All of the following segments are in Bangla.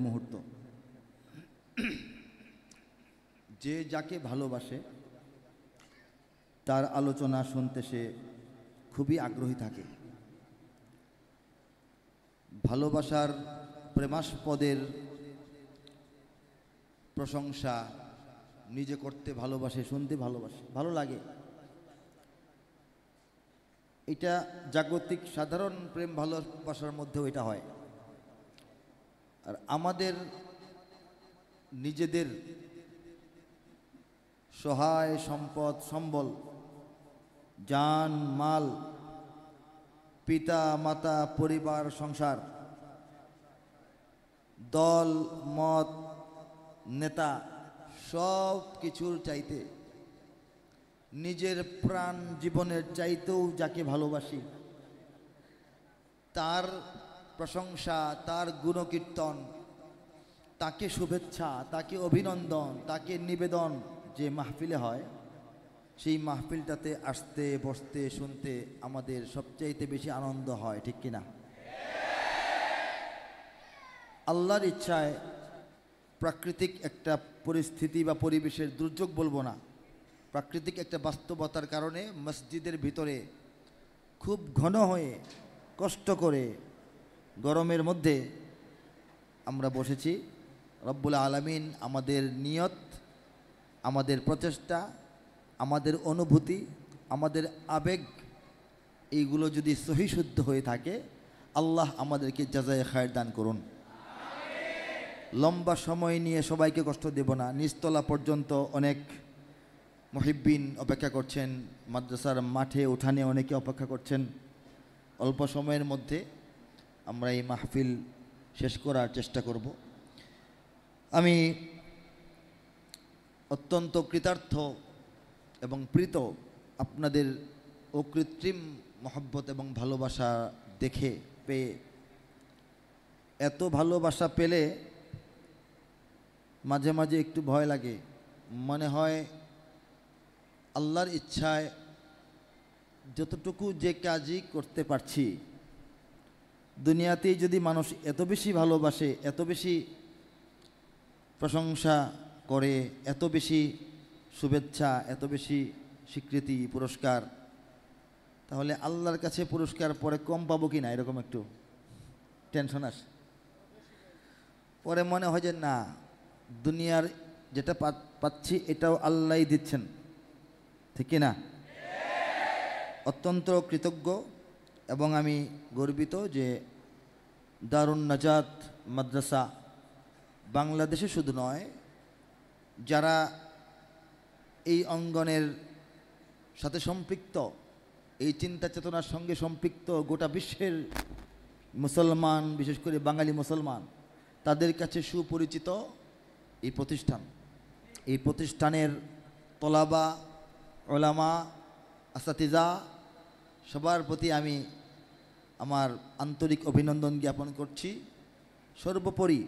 মুহূর্ত যে যাকে ভালোবাসে তার আলোচনা শুনতে সে খুবই আগ্রহী থাকে। ভালোবাসার প্রেমাস্পদের প্রশংসা নিজে করতে ভালোবাসে, শুনতে ভালোবাসে, ভালো লাগে। এটা জাগতিক সাধারণ প্রেম ভালোবাসার মধ্যেও এটা হয়। আর আমাদের নিজেদের সহায় সম্পদ সম্বল, জান মাল, পিতা মাতা, পরিবার, সংসার, দল মত, নেতা, সব কিছুর চাইতে নিজের প্রাণ জীবনের চাইতেও যাকে ভালোবাসি তার প্রশংসা, তার গুণকীর্তন, তাকে শুভেচ্ছা, তাকে অভিনন্দন, তাকে নিবেদন যে মাহফিলে হয়, সেই মাহফিলটাতে আসতে বসতে শুনতে আমাদের সবচাইতে বেশি আনন্দ হয়, ঠিক কিনা? আল্লাহর ইচ্ছায় প্রাকৃতিক একটা পরিস্থিতি বা পরিবেশের দুর্যোগ বলবো না, প্রাকৃতিক একটা বাস্তবতার কারণে মসজিদের ভিতরে খুব ঘন হয়ে কষ্ট করে গরমের মধ্যে আমরা বসেছি। রব্বুল আলামিন আমাদের নিয়ত, আমাদের প্রচেষ্টা, আমাদের অনুভূতি, আমাদের আবেগ, এইগুলো যদি সহি শুদ্ধ হয়ে থাকে, আল্লাহ আমাদেরকে জাযায়ে খায়র দান করুন। লম্বা সময় নিয়ে সবাইকে কষ্ট দেব না। নিচতলা পর্যন্ত অনেক মুহিব্বিন অপেক্ষা করছেন, মাদ্রাসার মাঠে উঠানে অনেকে অপেক্ষা করছেন। অল্প সময়ের মধ্যে আমরা এই মাহফিল শেষ করার চেষ্টা করব। আমি অত্যন্ত কৃতার্থ এবং প্রীত আপনাদের অকৃত্রিম মহব্বত এবং ভালোবাসা দেখে পেয়ে। এত ভালোবাসা পেলে মাঝে মাঝে একটু ভয় লাগে, মনে হয় আল্লাহর ইচ্ছায় যতটুকু যে কাজই করতে পারছি, দুনিয়াতেই যদি মানুষ এত বেশি ভালোবাসে, এত বেশি প্রশংসা করে, এত বেশি শুভেচ্ছা, এত বেশি স্বীকৃতি, পুরস্কার, তাহলে আল্লাহর কাছে পুরস্কার পরে কম পাবো কি না, এরকম একটু টেনশন আসে। পরে মনে হয় যে না, দুনিয়ার যেটা পাচ্ছি এটাও আল্লাহই দিচ্ছেন, ঠিক না? অত্যন্ত কৃতজ্ঞ এবং আমি গর্বিত যে দারুন নাজাত মাদ্রাসা বাংলাদেশে শুধু নয়, যারা এই অঙ্গনের সাথে সম্পৃক্ত, এই চিন্তা চেতনার সঙ্গে সম্পৃক্ত গোটা বিশ্বের মুসলমান, বিশেষ করে বাঙালি মুসলমান, তাদের কাছে সুপরিচিত এই প্রতিষ্ঠান। এই প্রতিষ্ঠানের তলাবা, ওলামা, আসাতিজা সবার প্রতি আমি আমার আন্তরিক অভিনন্দন জ্ঞাপন করছি। সর্বোপরি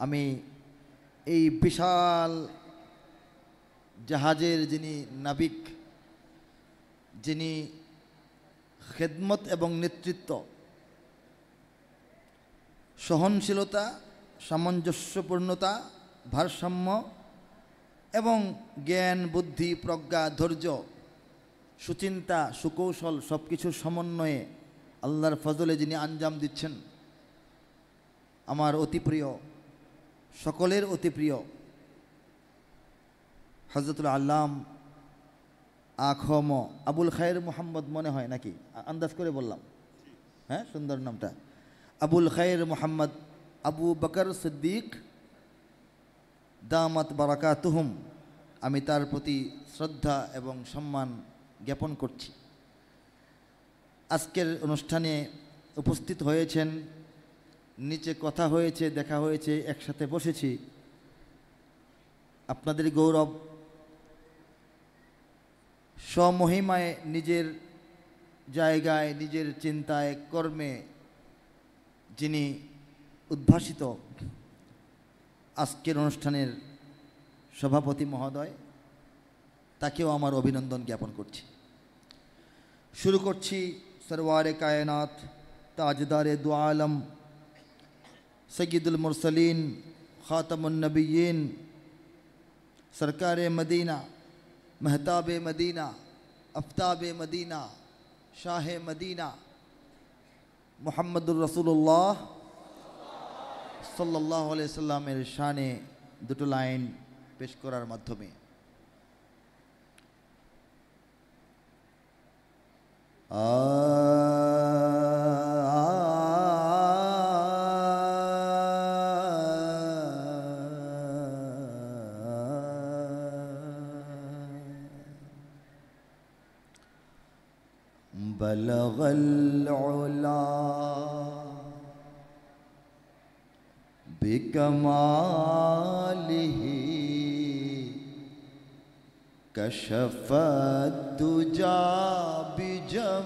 আমি এই বিশাল জাহাজের যিনি নাবিক, যিনি খেদমত এবং নেতৃত্ব, সহনশীলতা, সামঞ্জস্যপূর্ণতা, ভারসাম্য এবং জ্ঞান, বুদ্ধি, প্রজ্ঞা, ধৈর্য, সুচিন্তা, সুকৌশল সব কিছুর সমন্বয়ে আল্লাহর ফজলে যিনি আঞ্জাম দিচ্ছেন, আমার অতি প্রিয়, সকলের অতি প্রিয় হযরতুল আল্লাম আখম আবুল খায়ের মোহাম্মদ, মনে হয় নাকি, আন্দাজ করে বললাম, হ্যাঁ সুন্দর নামটা, আবুল খায়ের মোহাম্মদ আবু বকর সিদ্দিক দামাত বারাকাতুহুম, আমি তার প্রতি শ্রদ্ধা এবং সম্মান জ্ঞাপন করছি। আজকের অনুষ্ঠানে উপস্থিত হয়েছেন, নিচে কথা হয়েছে, দেখা হয়েছে, একসাথে বসেছি। আপনাদের গৌরব, স্বমহিমায় নিজের জায়গায়, নিজের চিন্তায়, কর্মে যিনি উদ্ভাসিত, আজকের অনুষ্ঠানের সভাপতি মহোদয়, তাকেও আমার অভিনন্দন জ্ঞাপন করছি। শুরু করছি সরওয়ারে কায়নাত, তাজদারে দু আলম, सय्यदुल मुरसलीन खातमुन नबिय्यीन सरकार मदीना महताब मदीना आफ्ताब मदीना शाह मदीना मुहम्मदुर रसूलुल्लाह सल्लल्लाहु अलैहि वसल्लमेर शाने दुটো লাইন পেশ করার মাধ্যমে बलगल उला बिकमालिही कशफत दुजा बिजमालिही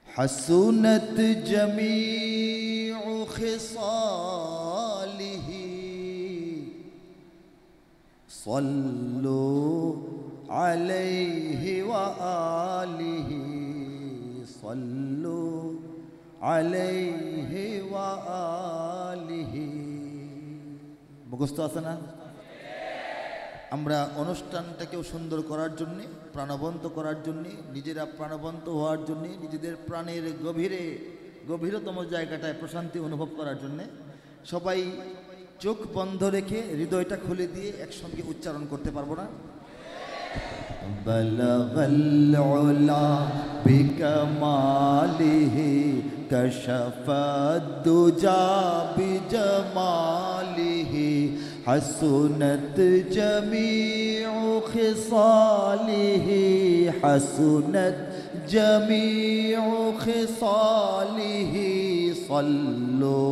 हसनत जमीउ खिसालिही सल्लु अलैहि व आलिहि सल्लु अलैहि व आलिहि মুখস্থ আছে না? আমরা অনুষ্ঠানটাকেও সুন্দর করার জন্যে, প্রাণবন্ত করার জন্যে, নিজেরা প্রাণবন্ত হওয়ার জন্যে, নিজেদের প্রাণের গভীরতম জায়গাটায় প্রশান্তি অনুভব করার জন্যে সবাই চোখ বন্ধ রেখে হৃদয়টা খুলে দিয়ে একসঙ্গে উচ্চারণ করতে পারবো না? বলগল উলা বিকমালিহি কশফত দুজা বিজমালিহি হসনত জমিউ খিসালিহি হসনত জমিউ খিসালিহি সল্লু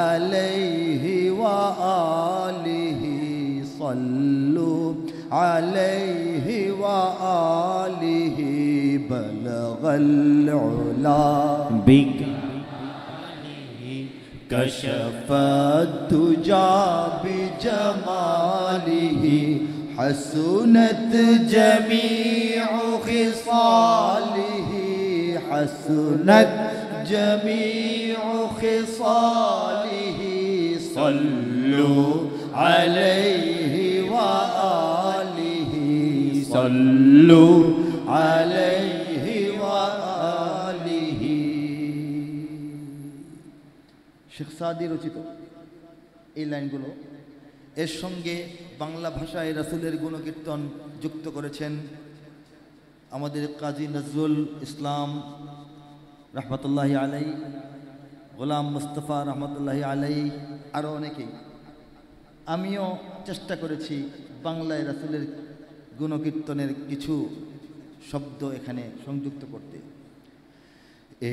আলাইহি ওয়া আলিহি সল্লু আলাইহি ওয়া আলিহি বলগল উলা বিকমালিহি কশফত দুজা বিজমালিহি হসনত জমিউ খিসালিহি হসনত জমিউ খিসালিহি সল্লু আলাইহি ওয়া আলিহি সল্লু আলাইহি ওয়া আলিহি। শেখ সাদি রচিত এই লাইনগুলো, এর সঙ্গে বাংলা ভাষায় রাসূলের গুণকীর্তন যুক্ত করেছেন আমাদের কাজী নজরুল ইসলাম রহমতুল্লাহি আলাই, গোলাম মুস্তফা রহমতুল্লাহি আলাই, আরও অনেকেই। আমিও চেষ্টা করেছি বাংলায় রাসূলের গুণকীর্তনের কিছু শব্দ এখানে সংযুক্ত করতে।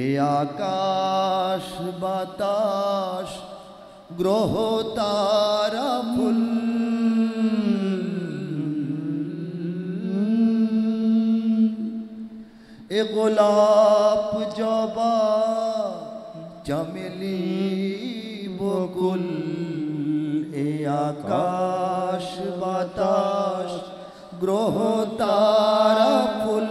এ আকাশ বাতাস গ্রহ তারা ফুল এ গোলাপ জবা চমেলি বকুল এ আকাশ বাতাস গ্রহ তারা ফুল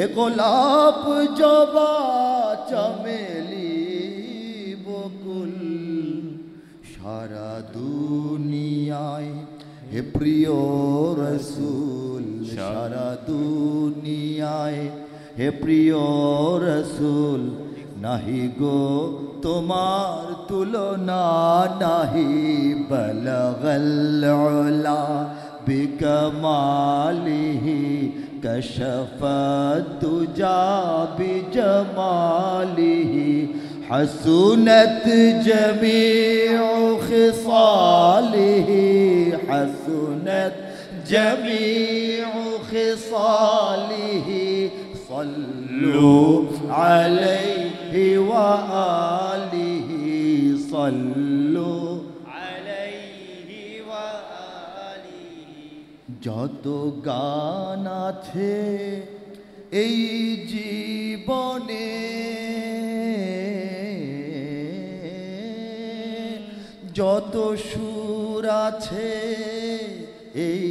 এ গোলাপ জবা চমেলি বকুল সারা দুনিয়ায় হে প্রিয় রসূল সারা দুনিয়ায় হে প্রিয় রসূল নাহি গো তোমার তুলনা নাহি বলগল উলা বিকমালিহি কশফত দুজা বিজমালিহি হসনত জমিউ খিসালিহি হসনত জমিউ খিসালিহি সল্লু আলাইহি ওয়া আলিহি সল্লু আলাইহি ওয়া আলিহি। যত গান আছে এই জীবনে যত সুর আছে এই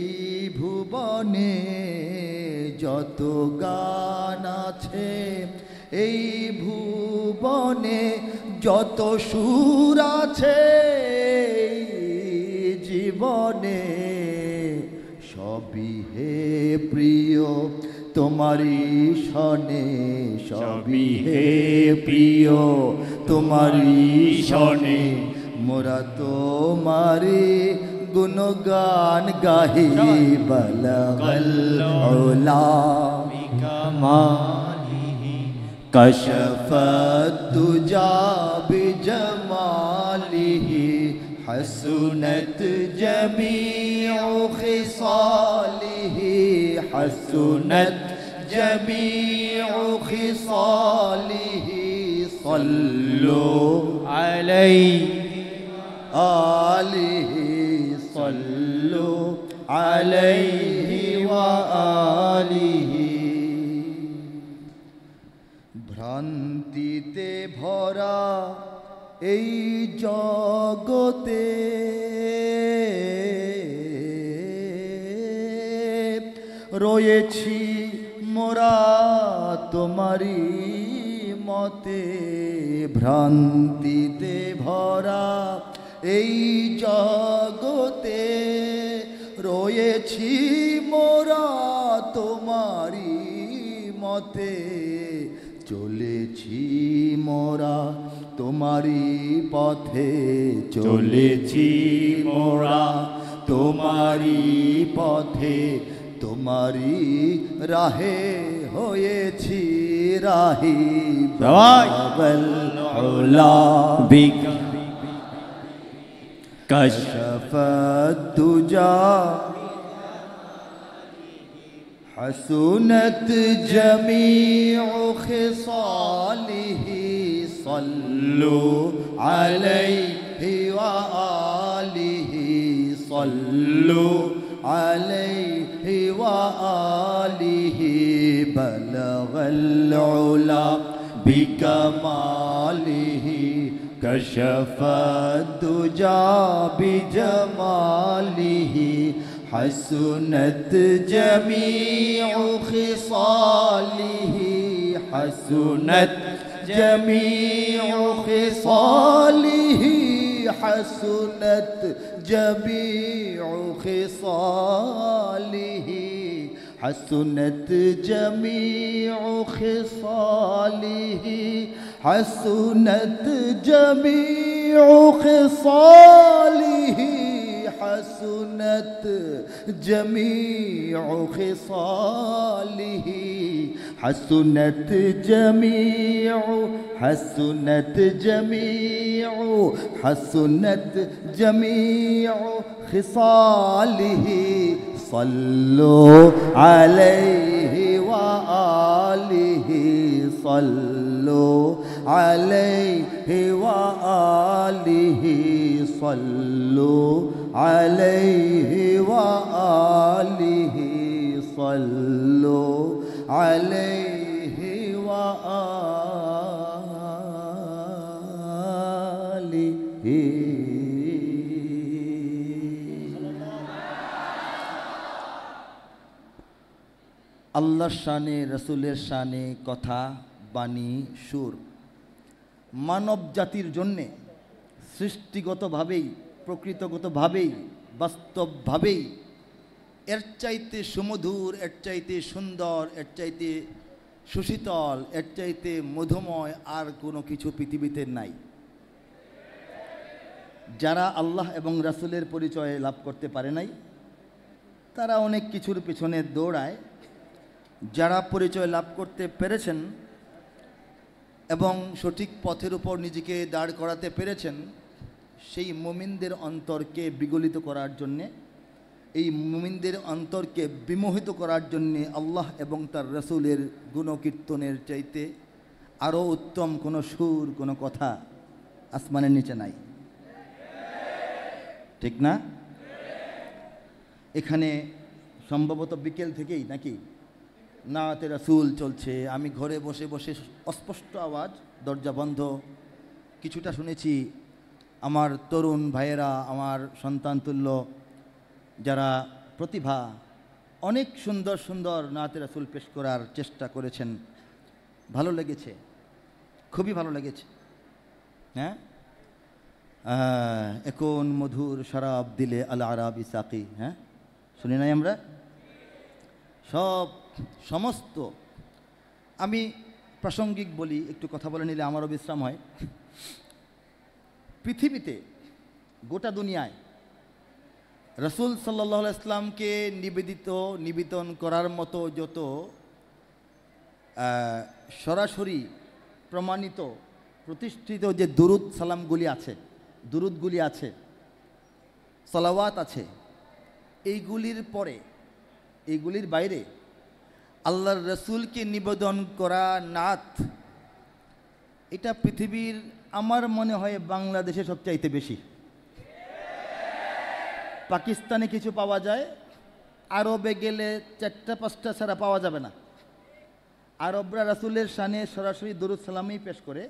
ভুবনে ভুবনে যত গান আছে, এই ভুবনে যত সুর আছে, জীবনে সবই হে প্রিয় তোমারি শনে, সবই হে প্রিয় তোমারি শনে, মোরা তোমারি গুণগান গাহি বলগল উলা বিকমালিহি কশফত তুজা বিজমালিহি حسنت جميع خصاله حسنت جميع خصاله صلوا عليه آله صلوا عليه وآله ভ্রান্তিতে ভরা এই জগতে রয়েছি মোরা তোমারি মতে, ভ্রান্তিতে ভরা এই জগতে রয়েছি মোরা তোমারি মতে, চলেছি মোরা তোমারি পথে, চলেছি মোরা তোমারি পথে, তোমারি রাহে হয়েছি রাহি বাবল উলা বিকা কশফত তুজা حسنت جميع خصاله صلوا عليه وآله صلوا عليه وآله بلغ العلا بكماله كشف الدجى بجماله حسنت جميع خصاله حسنت جميع خصاله حسنت جميع خصاله حسنت جميع خصاله حسنت جميع خصاله حسنت جميع خصاله حسنت جميع حسنت جميع حسنت جميع خصاله صلوا عليه وآله صلوا عليه وآله صلوا عليه وآله صلوا عليه আল্লাহর শানে রসুলের শানে কথা বাণী সুর মানব জাতির জন্যে সৃষ্টিগতভাবেই প্রকৃতগতভাবেই বাস্তবভাবেই এর চাইতে সুমধুর, এর চাইতে সুন্দর, এর চাইতে সুশীতল, এর চাইতে মধুময় আর কোনো কিছু পৃথিবীতে নাই। যারা আল্লাহ এবং রাসূলের পরিচয় লাভ করতে পারে নাই তারা অনেক কিছুর পিছনে দৌড়ায়। যারা পরিচয় লাভ করতে পেরেছেন এবং সঠিক পথের উপর নিজেকে দাঁড় করাতে পেরেছেন, সেই মুমিনদের অন্তরকে বিগলিত করার জন্যে, এই মুমিনদের অন্তরকে বিমোহিত করার জন্যে আল্লাহ এবং তার রাসূলের গুণকীর্তনের চাইতে আরও উত্তম কোনো সুর, কোনো কথা আসমানের নিচে নাই। ঠিক না? এখানে সম্ভবত বিকেল থেকেই নাকি নাতে রাসূল চলছে। আমি ঘরে বসে বসে অস্পষ্ট আওয়াজ, দরজা বন্ধ, কিছুটা শুনেছি। আমার তরুণ ভাইয়েরা, আমার সন্তানতুল্য যারা প্রতিভা, অনেক সুন্দর সুন্দর নাতে রাসূল পেশ করার চেষ্টা করেছেন, ভালো লেগেছে, খুবই ভালো লেগেছে। হ্যাঁ, এখন মধুর শরাব দিলে আল আরাবি সাকি, হ্যাঁ শুনি নাই আমরা সমস্ত। আমি প্রাসঙ্গিক বলি, একটু কথা বলে নিলে আমারও বিশ্রাম হয়। পৃথিবীতে গোটা দুনিয়ায় রাসূল সাল্লাল্লাহু আলাইহি ইসলামকে নিবেদন করার মতো যত সরাসরি প্রমাণিত প্রতিষ্ঠিত যে দুরুদগুলি আছে, সালাওয়াত আছে, এইগুলির বাইরে আল্লাহর রসুলকে নিবেদন করা নাত, এটা পৃথিবীর আমার মনে হয় বাংলাদেশে সবচাইতে বেশি। পাকিস্তানে কিছু পাওয়া যায়, আরবে গেলে 4-5টা ছাড়া পাওয়া যাবে না। আরবরা রাসূলের শানে সরাসরি দরুদ সালামই পেশ করে,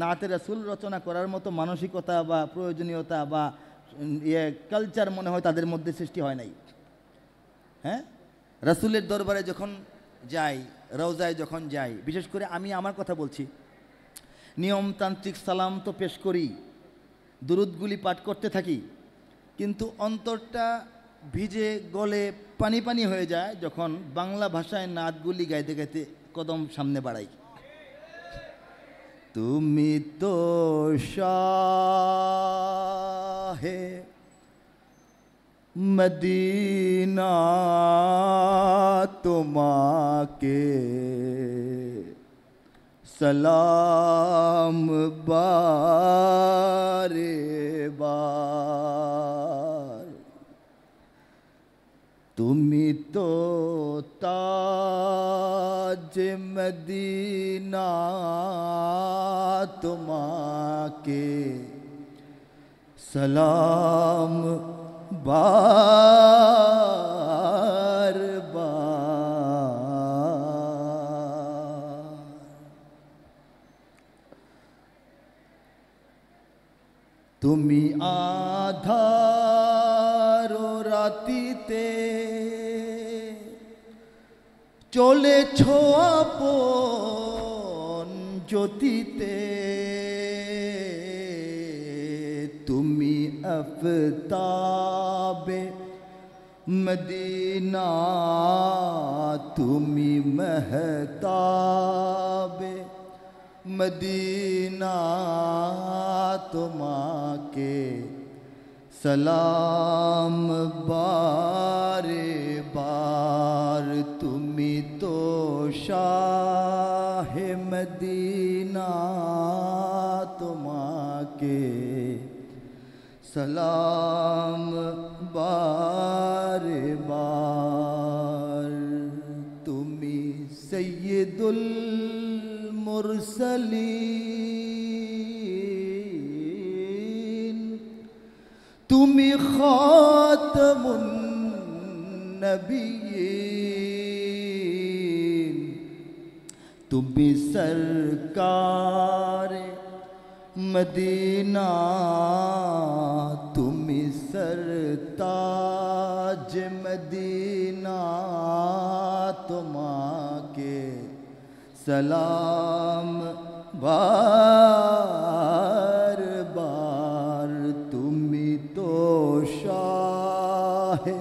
নাতে রাসূল রচনা করার মতো মানসিকতা বা প্রয়োজনীয়তা বা কালচার মনে হয় তাদের মধ্যে সৃষ্টি হয় নাই। হ্যাঁ, রাসূলের দরবারে যখন যাই, রওজায় যখন যাই, বিশেষ করে আমি আমার কথা বলছি, নিয়মতান্ত্রিক সালাম তো পেশ করি, দুরুদগুলি পাঠ করতে থাকি, কিন্তু অন্তরটা ভিজে গলে পানি পানি হয়ে যায় যখন বাংলা ভাষায় নাতগুলি গাইতে গাইতে কদম সামনে বাড়াই। তুমি তো শাহে মদিনা, তোমাকে সালাম বারে বার। তুমি তো তাজ মদিনা, তোমাকে সালাম বার বার। তুমি আধার রাতিতে চলেছ আপন জ্যোতিতে, তুমি আফতাবে মদিনা, তুমি মেহতাবে মদিনা, তোমাকে সালাম বারে বার। তুমি তো শাহে মদিনা, তোমাকে সালাম বারে বার। তুমি সৈয়দুল মুরসালিন, তুমি খাতামুন নবিয়্যিন, তুমি সরকারে মদিনা, তুমি সরতাজ মদিনা, তোমাকে সালাম বার বার। তুমি তো শাহে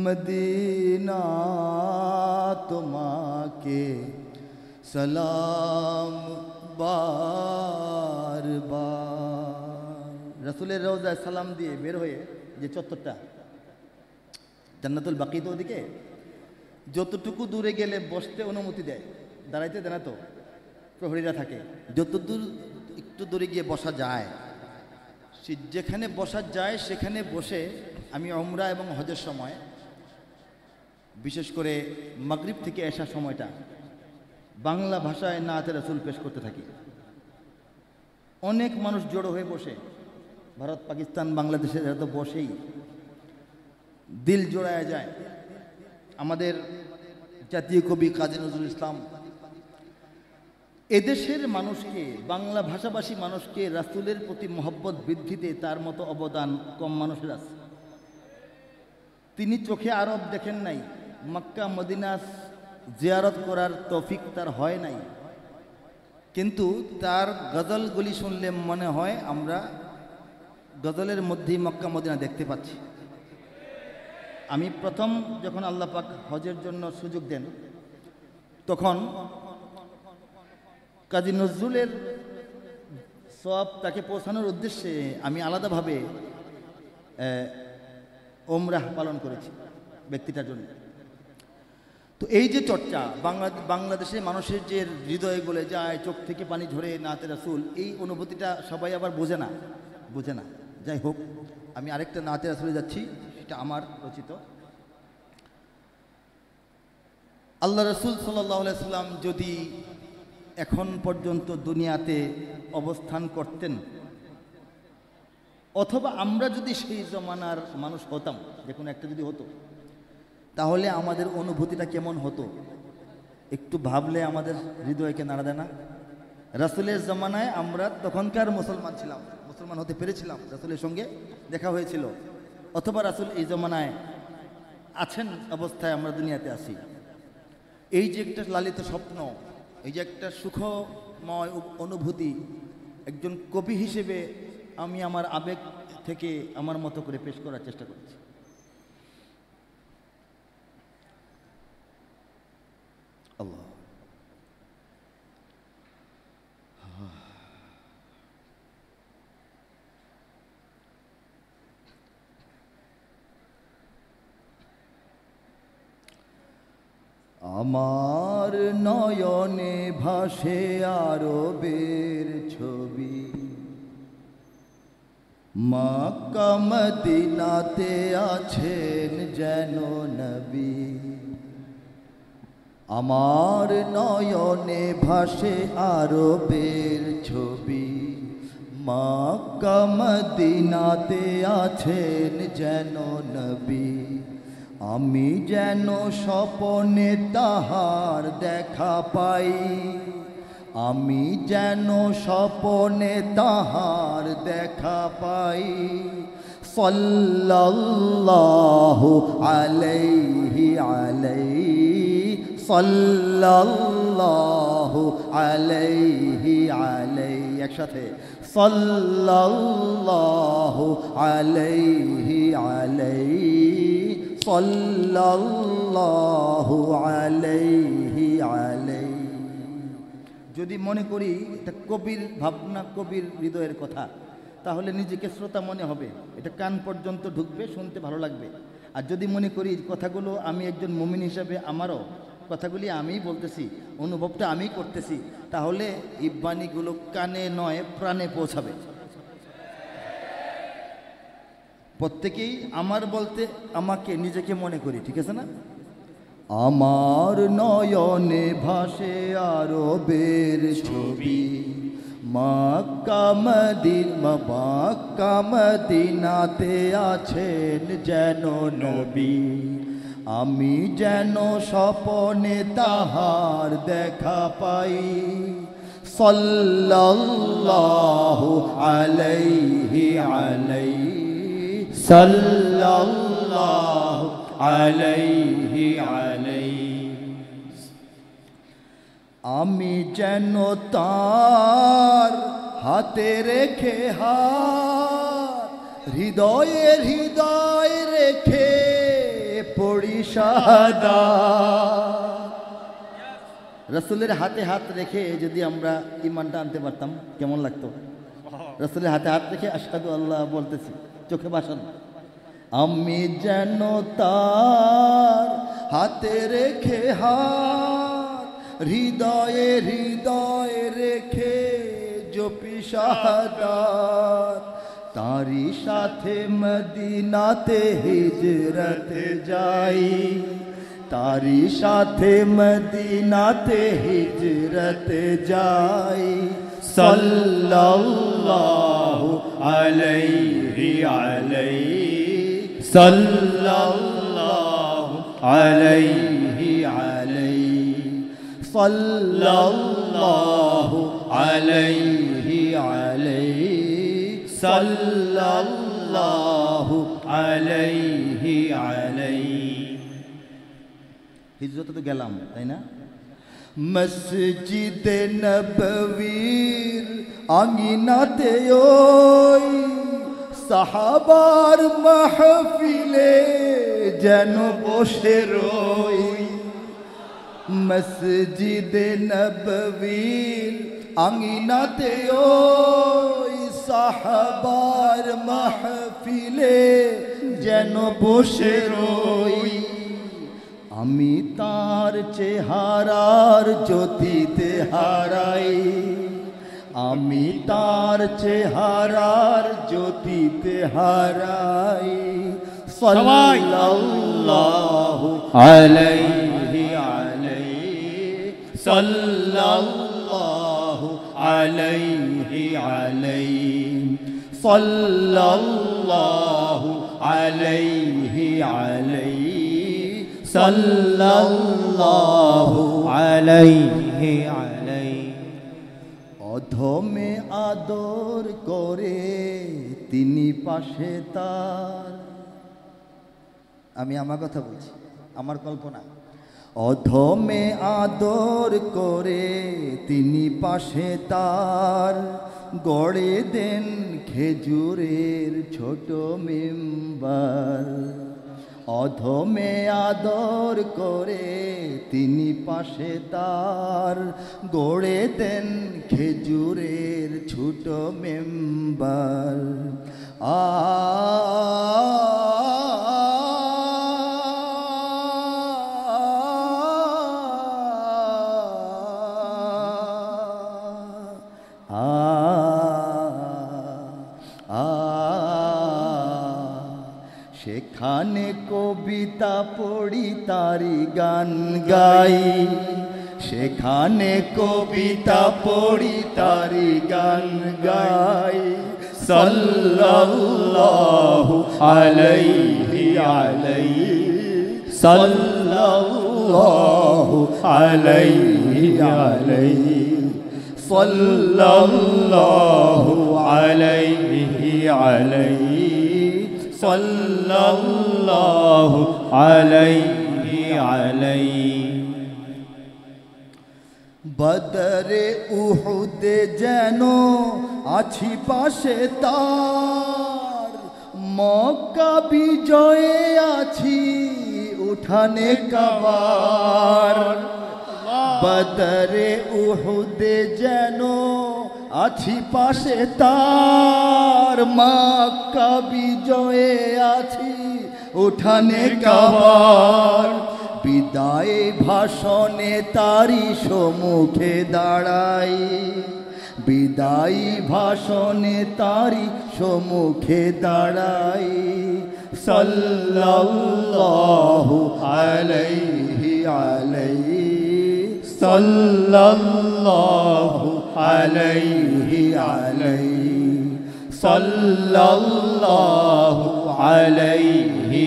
মদিনা, তোমাকে সালাম বার বার। রাসূলের রওজায় সালাম দিয়ে বের হয়ে যে চত্বরটা জান্নাতুল বাকি, তো ওদিকে যতটুকু দূরে গেলে বসতে অনুমতি দেয়, দাঁড়াইতে দেয় না, তো প্রহরীরা থাকে, যতদূর একটু দূরে গিয়ে বসা যায়, যেখানে বসা যায় সেখানে বসে আমি উমরা এবং হজের সময়, বিশেষ করে মাগরিব থেকে এশার সময়টা বাংলা ভাষায় নাতে রাসূল পেশ করতে থাকি। অনেক মানুষ জড়ো হয়ে বসে, ভারত পাকিস্তান বাংলাদেশের এত বসেই দিল জোড়ায় যায়। আমাদের জাতীয় কবি কাজী নজরুল ইসলাম এদেশের মানুষকে, বাংলা ভাষাভাষী মানুষকে রাসূলের প্রতি মহব্বত বৃদ্ধিতে তার মতো অবদান কম মানুষের আছে। তিনি চোখে আরব দেখেন নাই, মক্কা মদিনা জিয়ারত করার তৌফিক তার হয় নাই, কিন্তু তার গজলগুলি শুনলে মনে হয় আমরা গজলের মধ্যেই মক্কা মদিনা দেখতে পাচ্ছি। আমি প্রথম যখন আল্লাহ পাক হজের জন্য সুযোগ দেন, তখন কাজী নজরুলের সওয়াব তাকে পৌঁছানোর উদ্দেশ্যে আমি আলাদাভাবে ওমরাহ পালন করেছি ব্যক্তিটার জন্য। তো এই যে চর্চা বাংলাদেশে মানুষের যে হৃদয়ে গলে যায়, চোখ থেকে পানি ঝরে নাতে রাসূল, এই অনুভূতিটা সবাই আবার বোঝে না। যাই হোক, আমি আরেকটা নাতে রাসূলে যাচ্ছি, সেটা আমার রচিত। আল্লাহ রাসূল সাল্লাল্লাহু আলাইহি সাল্লাম যদি এখন পর্যন্ত দুনিয়াতে অবস্থান করতেন, অথবা আমরা যদি সেই জমানার মানুষ হতাম, যে কোনো একটা যদি হতো, তাহলে আমাদের অনুভূতিটা কেমন হতো একটু ভাবলে আমাদের হৃদয়কে নাড়া দেয় না? রাসূলের জমানায় আমরা তখনকার মুসলমান হতে পেরেছিলাম, রাসূলের সঙ্গে দেখা হয়েছিল, অথবা রাসূল এই জমানায় আছেন অবস্থায় আমরা দুনিয়াতে আসি। এই যে একটা লালিত স্বপ্ন, এই যে একটা সুখময় অনুভূতি, একজন কবি হিসেবে আমি আমার আবেগ থেকে আমার মতো করে পেশ করার চেষ্টা করছি। আল্লাহ, আমার নয়নে ভাসে আরবের ছবি, মক্কা মদিনাতে আছেন যেন নবী। আমার নয়নে ভাসে আরবের ছবি, মক্কা মদিনাতে আছেন যেন নবী। আমি যেন স্বপনে তাহার দেখা পাই, আমি যেন স্বপনে তাহার দেখা পাই। সাল্লাল্লাহু আলাইহি সাল্লাল্লাহু আলাইহি একসাথে সাল্লাল্লাহু আলাইহি সাল্লাল্লাহু আলাইহি। যদি মনে করি এটা কবির ভাবনা, কবির হৃদয়ের কথা, তাহলে নিজেকে শ্রোতা মনে হবে, এটা কান পর্যন্ত ঢুকবে, শুনতে ভালো লাগবে। আর যদি মনে করি কথাগুলো আমি একজন মুমিন হিসাবে আমারও কথাগুলি আমিই বলতেছি, অনুভবটা আমি করতেছি, তাহলে এই বাণীগুলো কানে নয় প্রাণে পৌঁছাবে। প্রত্যেকেই আমার বলতে আমাকে নিজেকে মনে করি, ঠিক আছে না? আমার নয়নে ভাসে আরবের ছবি, মক্কা মদিনাতে আছেন যেন নবী। আমি যেন স্বপনে তাহার দেখা পাই। সাল্লাল্লাহু আলাইহি সাল্লাল্লাহু আলাইহি। আমি যেন তার হাতে রেখে হাত, হৃদয়ে রেখে পড়ি শাহাদাত। রাসূলের হাতে হাত রেখে যদি আমরা ঈমানটা আনতে পারতাম কেমন লাগতো? রাসূলের হাতে হাত রেখে আশহাদু আল্লাহ বলতেছি, চোখে ভাষণ। আমি যেন তার হাতে রেখে হাত, হৃদয়ে রেখে জপি শাহাদাত। তারি সাথে মদিনাতে হিজরতে যাই, তারি সাথে মদিনাতে হিজরতে যাই। সাল্লাল্লাহু আলাইহি সাল্লাল্লাহু আলাইহি সাল্লাল্লাহু আলাইহি সাল্লাল্লাহু আলাইহি। হিজরতে তো গেলাম, তাই না? মসজিদে নববীর আঙিনাতে ওই সাহাবার মাহফিলে যেন বসে রই। মসজিদে নববীর আঙিনাতে ওই সাহাবার মাহফিলে যেন বসে রই। আমি তার চেহারার জ্যোতিতে হারাই, আমি তার চেহারার জ্যোতিতে হারাই। সাল্লাল্লাহু আলাইহি সাল্লাল্লাহু আলাইহি সাল্লাল্লাহু আলাইহি সাল্লাল্লাহু আলাইহি অধমে আদর করে তিনি পাশে তার। আমি আমার কথা বলছি, আমার কল্পনা। অধমে আদর করে তিনি পাশে তার, গড়ে দেন খেজুরের ছোট মেম্বার। অধমে আদর করে তিনি পাশে তার, গড়ে দেন খেজুরের ছোট মেম্বার। সেখানে কবিতা পড়ি তারি গান গাই, সেখানে কবিতা পড়ি তারি গান গাই। সাল্লাল্লাহু আলাইহি সাল্লাল্লাহু আলাইহি সাল্লাল্লাহু আলাইহি সাল্লাল্লাহু আলাইহি। বদরে উহুদে যেন আছি পাশে তার, মক্কা বিজয়ে আছি উঠানে কাবার। বদরে উহুদে যেন আছি পাশে তার, মক্কা বিজয়ে আছি উঠানে কাবার। বিদায় ভাষণে তারি সম্মুখে দাঁড়াই, বিদায় ভাষণে তারি সম্মুখে দাঁড়াই। সাল্লাল্লাহু আলাইহি সাল্লাল্লাহু আলাইহি সাল্লাল্লাহু আলাইহি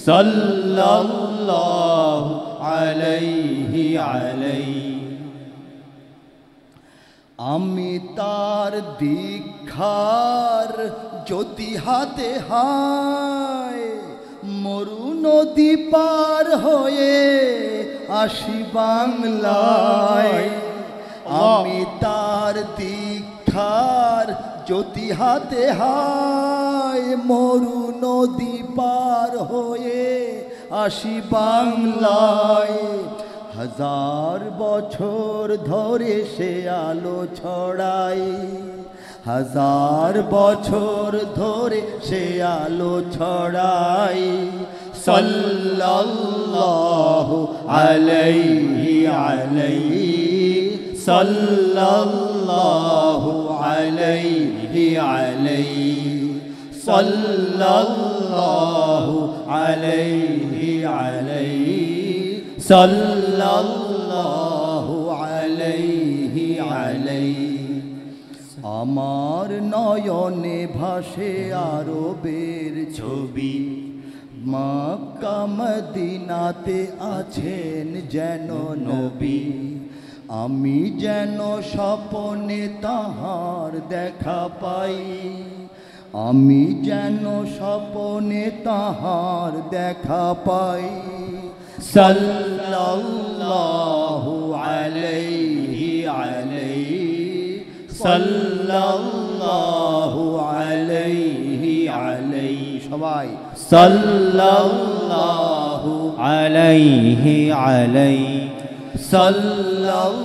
সাল্লাল্লাহু আলাইহি। আমি তার দীক্ষার জ্যোতি হাতে হায়, মরু নদী পার হয়ে আসি বাংলায়। আমি তার দীক্ষার জ্যোতি হাতে হায়, মরু নদী পার হয়ে আসি বাংলায়। হাজার বছর ধরে সে আলো ছড়াই, হাজার বছর ধরে সে আলো ছড়াই। সাল্লাল্লাহু আলাইহি সাল্লাল্লাহু আলাইহি সাল্লাল্লাহু আলাইহি সাল্লাল্লাহু আলাইহি। আমার নয়নে ভাসে আরবের ছবি, মক্কা মদিনাতে আছেন যেন নবী। আমি যেন স্বপ্নে তাহার দেখা পাই, আমি যেন স্বপ্নে তাহার দেখা পাই। সাল্লাল্লাহু আলাইহি সাল্লাল্লাহু আলাইহি সবাই সাল্লাল্লাহু আলাইহি সাল্লাল্লাহু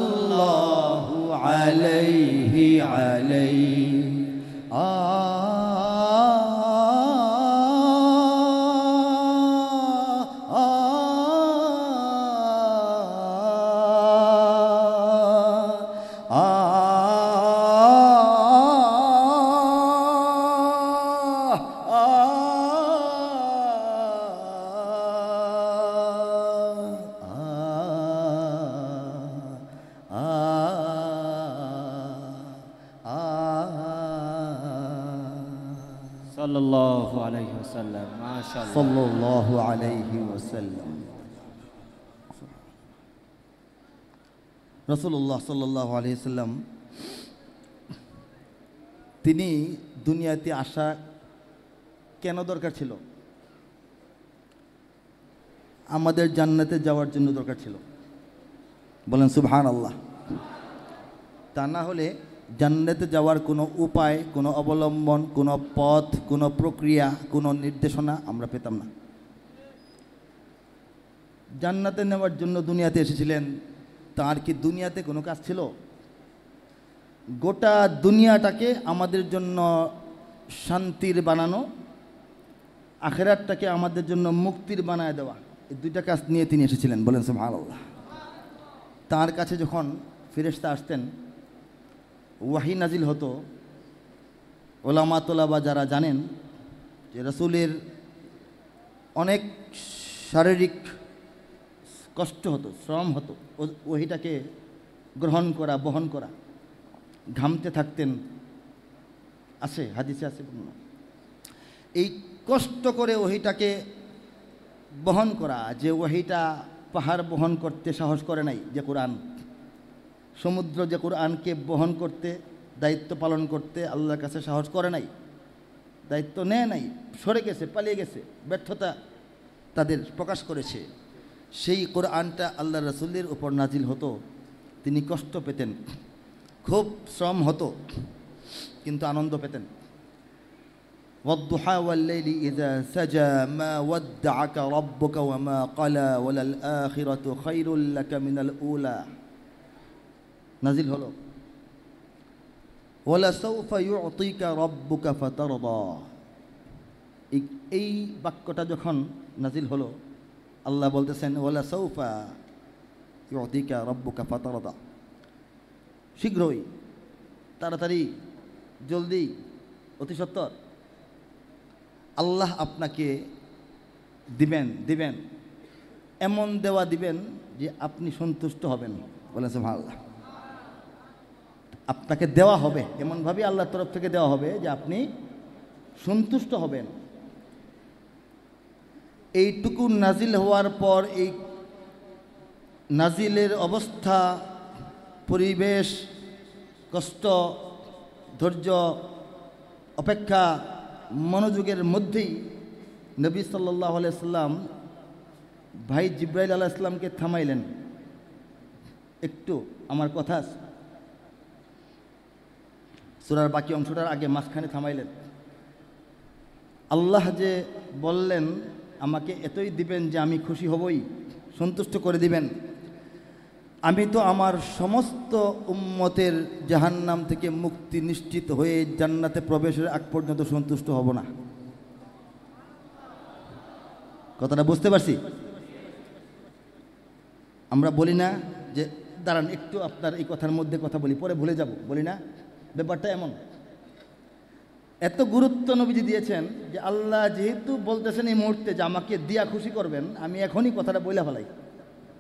আলাইহি সাল্লাল্লাহু আলাইহি ওয়াসাল্লাম। মাশাআল্লাহ, সাল্লাল্লাহু আলাইহি ওয়াসাল্লাম। রাসূলুল্লাহ সাল্লাল্লাহু আলাইহি ওয়াসাল্লাম তিনি দুনিয়াতে আসা কেন দরকার ছিল? আমাদের জান্নাতে যাওয়ার জন্য দরকার ছিল। বলেন সুবহানাল্লাহ। তা না হলে জান্নাতে যাওয়ার কোনো উপায়, কোনো অবলম্বন, কোনো পথ, কোনো প্রক্রিয়া, কোনো নির্দেশনা আমরা পেতাম না। জান্নাতে নেওয়ার জন্য দুনিয়াতে এসেছিলেন, তার কি দুনিয়াতে কোনো কাজ ছিল? গোটা দুনিয়াটাকে আমাদের জন্য শান্তির বানানো, আখিরাতটাকে আমাদের জন্য মুক্তির বানায় দেওয়া, এই দুইটা কাজ নিয়ে তিনি এসেছিলেন। বলেন সুবহানাল্লাহ। তার কাছে যখন ফেরেশতা আসতেন, ওয়াহি নাজিল হতো, ওলামা তোলাবা যারা জানেন যে রাসূলের অনেক শারীরিক কষ্ট হতো, শ্রম হতো ওহিটাকে গ্রহণ করা, বহন করা, ঘামতে থাকতেন, আছে হাদিসে আছে। এই কষ্ট করে ওহিটাকে বহন করা, যে ওহিটা পাহাড় বহন করতে সাহস করে নাই, যে কোরআন, সমুদ্র যে কোরআনকে বহন করতে, দায়িত্ব পালন করতে আল্লাহর কাছে সাহস করে নাই, দায়িত্ব নেয় নাই, সরে গেছে, পালিয়ে গেছে, ব্যর্থতা তাদের প্রকাশ করেছে। সেই কোরআনটা আল্লাহ রাসূলের উপর নাজিল হতো, তিনি কষ্ট পেতেন, খুব শ্রম হতো, কিন্তু আনন্দ পেতেন। ওয়াদ-দুহা ওয়াল-লাইলি ইযা সাজা মা ওয়াদ্দা'আকা রাব্বুকা ওয়া মা ক্বালা ওয়ালাল আখিরাতু খায়রুল লাকা মিনাল উলা নাজিল হলো। ওয়ালা সাউফা ইউ'তিকা রাব্বুকা ফাতারদা, এই বাক্যটা যখন নাজিল হলো, আল্লাহ বলতেছেন ওয়ালা সাউফা ইউ'তিকা রাব্বুকা ফাতারদা, শীঘ্রই, তাড়াতাড়ি, জলদি, অতি সত্বর আল্লাহ আপনাকে দিবেন, এমন দেওয়া দিবেন যে আপনি সন্তুষ্ট হবেন। বলেন সুবহানাল্লাহ। আপনাকে দেওয়া হবে, এমনভাবে আল্লাহর তরফ থেকে দেওয়া হবে যে আপনি সন্তুষ্ট হবেন। এইটুকু নাজিল হওয়ার পর এই নাজিলের অবস্থা, পরিবেশ, কষ্ট, ধৈর্য, অপেক্ষা, মনোযোগের মধ্যেই নবী সাল্লাল্লাহু আলাইহি সাল্লাম ভাই জিবরাইল আলাইহিস সালামকে থামাইলেন, একটু আমার কথা, সূরার বাকি অংশটার আগে মাঝখানে থামাইলেন। আল্লাহ যে বললেন আমাকে এতই দিবেন যে আমি খুশি হবই, সন্তুষ্ট করে দিবেন, আমি তো আমার সমস্ত উম্মতের জাহান্নাম থেকে মুক্তি নিশ্চিত হয়ে জান্নাতে প্রবেশের আগ পর্যন্ত সন্তুষ্ট হব না। কথাটা বুঝতে পারছি? আমরা বলি না যে দাঁড়ান একটু আপনার এই কথার মধ্যে কথা বলি, পরে ভুলে যাব, বলি না? ব্যাপারটা এমন। এত গুরুত্ব নবীজি দিয়েছেন যে আল্লাহ যেহেতু বলতেছেন এই মুহূর্তে যে আমাকে দিয়া খুশি করবেন, আমি এখনই কথাটা বইলা ফেলাই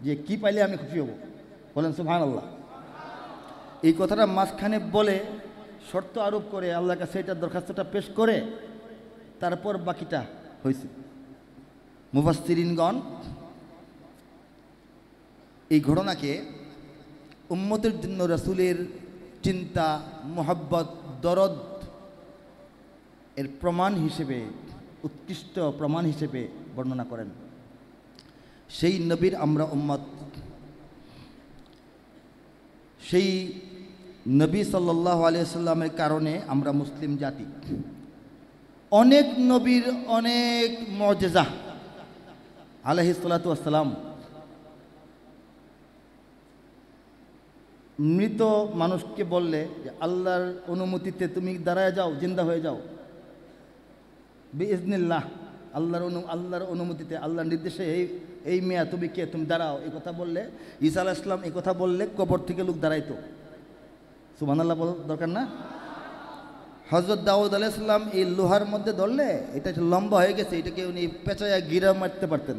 যে কি পাইলে আমি খুশি হব। বলেন সুবহানাল্লাহ। এই কথাটা মাঝখানে বলে শর্ত আরোপ করে আল্লাহর কাছে এটার দরখাস্তটা পেশ করে তারপর বাকিটা হয়েছে। মুফাসসিরিনগণ এই ঘটনাকে উম্মতের জন্য রাসূলের চিন্তা, মোহাব্বত, দরদ এর প্রমাণ হিসেবে, উৎকৃষ্ট প্রমাণ হিসেবে বর্ণনা করেন। সেই নবীর আমরা উম্মত। সেই নবী সাল্লাল্লাহু আলাইহি সাল্লামের কারণে আমরা মুসলিম জাতি। অনেক নবীর অনেক মুজিজা আলাইহিস সালাতু ওয়াস সালাম। মৃত মানুষকে বললে যে আল্লাহর অনুমতিতে তুমি দাঁড়ায় যাও, জিন্দা হয়ে যাও, বিইজনিল্লাহ, আল্লাহর অনুমতিতে, আল্লাহর নির্দেশে, এই মেয়া তুমি কে, তুমি দাঁড়াও, এই কথা বললে, ঈসা আলাইহিস সালাম এই কথা বললে কবর থেকে লোক দাঁড়াইতো। সুবহানাল্লাহ বল দরকার না? হযরত দাউদ আলাইহিস সালাম এই লোহার মধ্যে ধরলে এটা লম্বা হয়ে গেছে, এটাকে উনি পেঁচায়া গিরা মারতে পারতেন।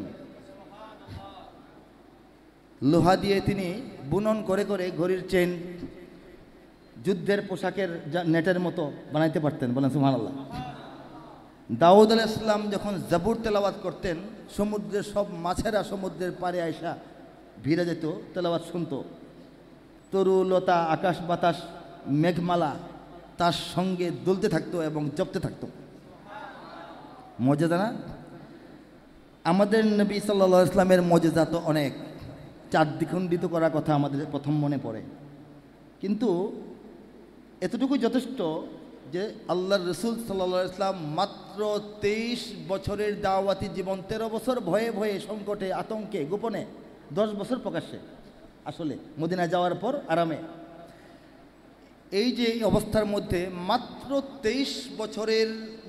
লোহা দিয়ে তিনি বুনন করে করে ঘড়ির চেন, যুদ্ধের পোশাকের নেটের মতো বানাইতে পারতেন। বলেন সুবহানাল্লাহ। দাউদ আলাইহিস সালাম যখন জাবুর তেলাওয়াত করতেন, সমুদ্রের সব মাছেরা সমুদ্রের পাড়ে আয়সা ভিড়ে যেত, তেলাওয়াত শুনতো। তরু লতা, আকাশ বাতাস, মেঘমালা তার সঙ্গে দুলতে থাকতো এবং জপতে থাকতো। মজেজা না? আমাদের নবী সাল্লাল্লাহু আলাইহি ওয়াসাল্লামের মজেজা তো অনেক, চার দ্বিখণ্ডিত করার কথা আমাদের প্রথম মনে পড়ে। কিন্তু এতটুকু যথেষ্ট যে আল্লাহর রসুল সাল্লাল্লাহু আলাইহি ওয়াসাল্লাম মাত্র 23 বছরের দাওয়াতি জীবন, 13 বছর ভয়ে ভয়ে, সংকটে, আতঙ্কে, গোপনে, 10 বছর প্রকাশ্যে, আসলে মদিনায় যাওয়ার পর আরামে। এই যে অবস্থার মধ্যে মাত্র 23 বছরের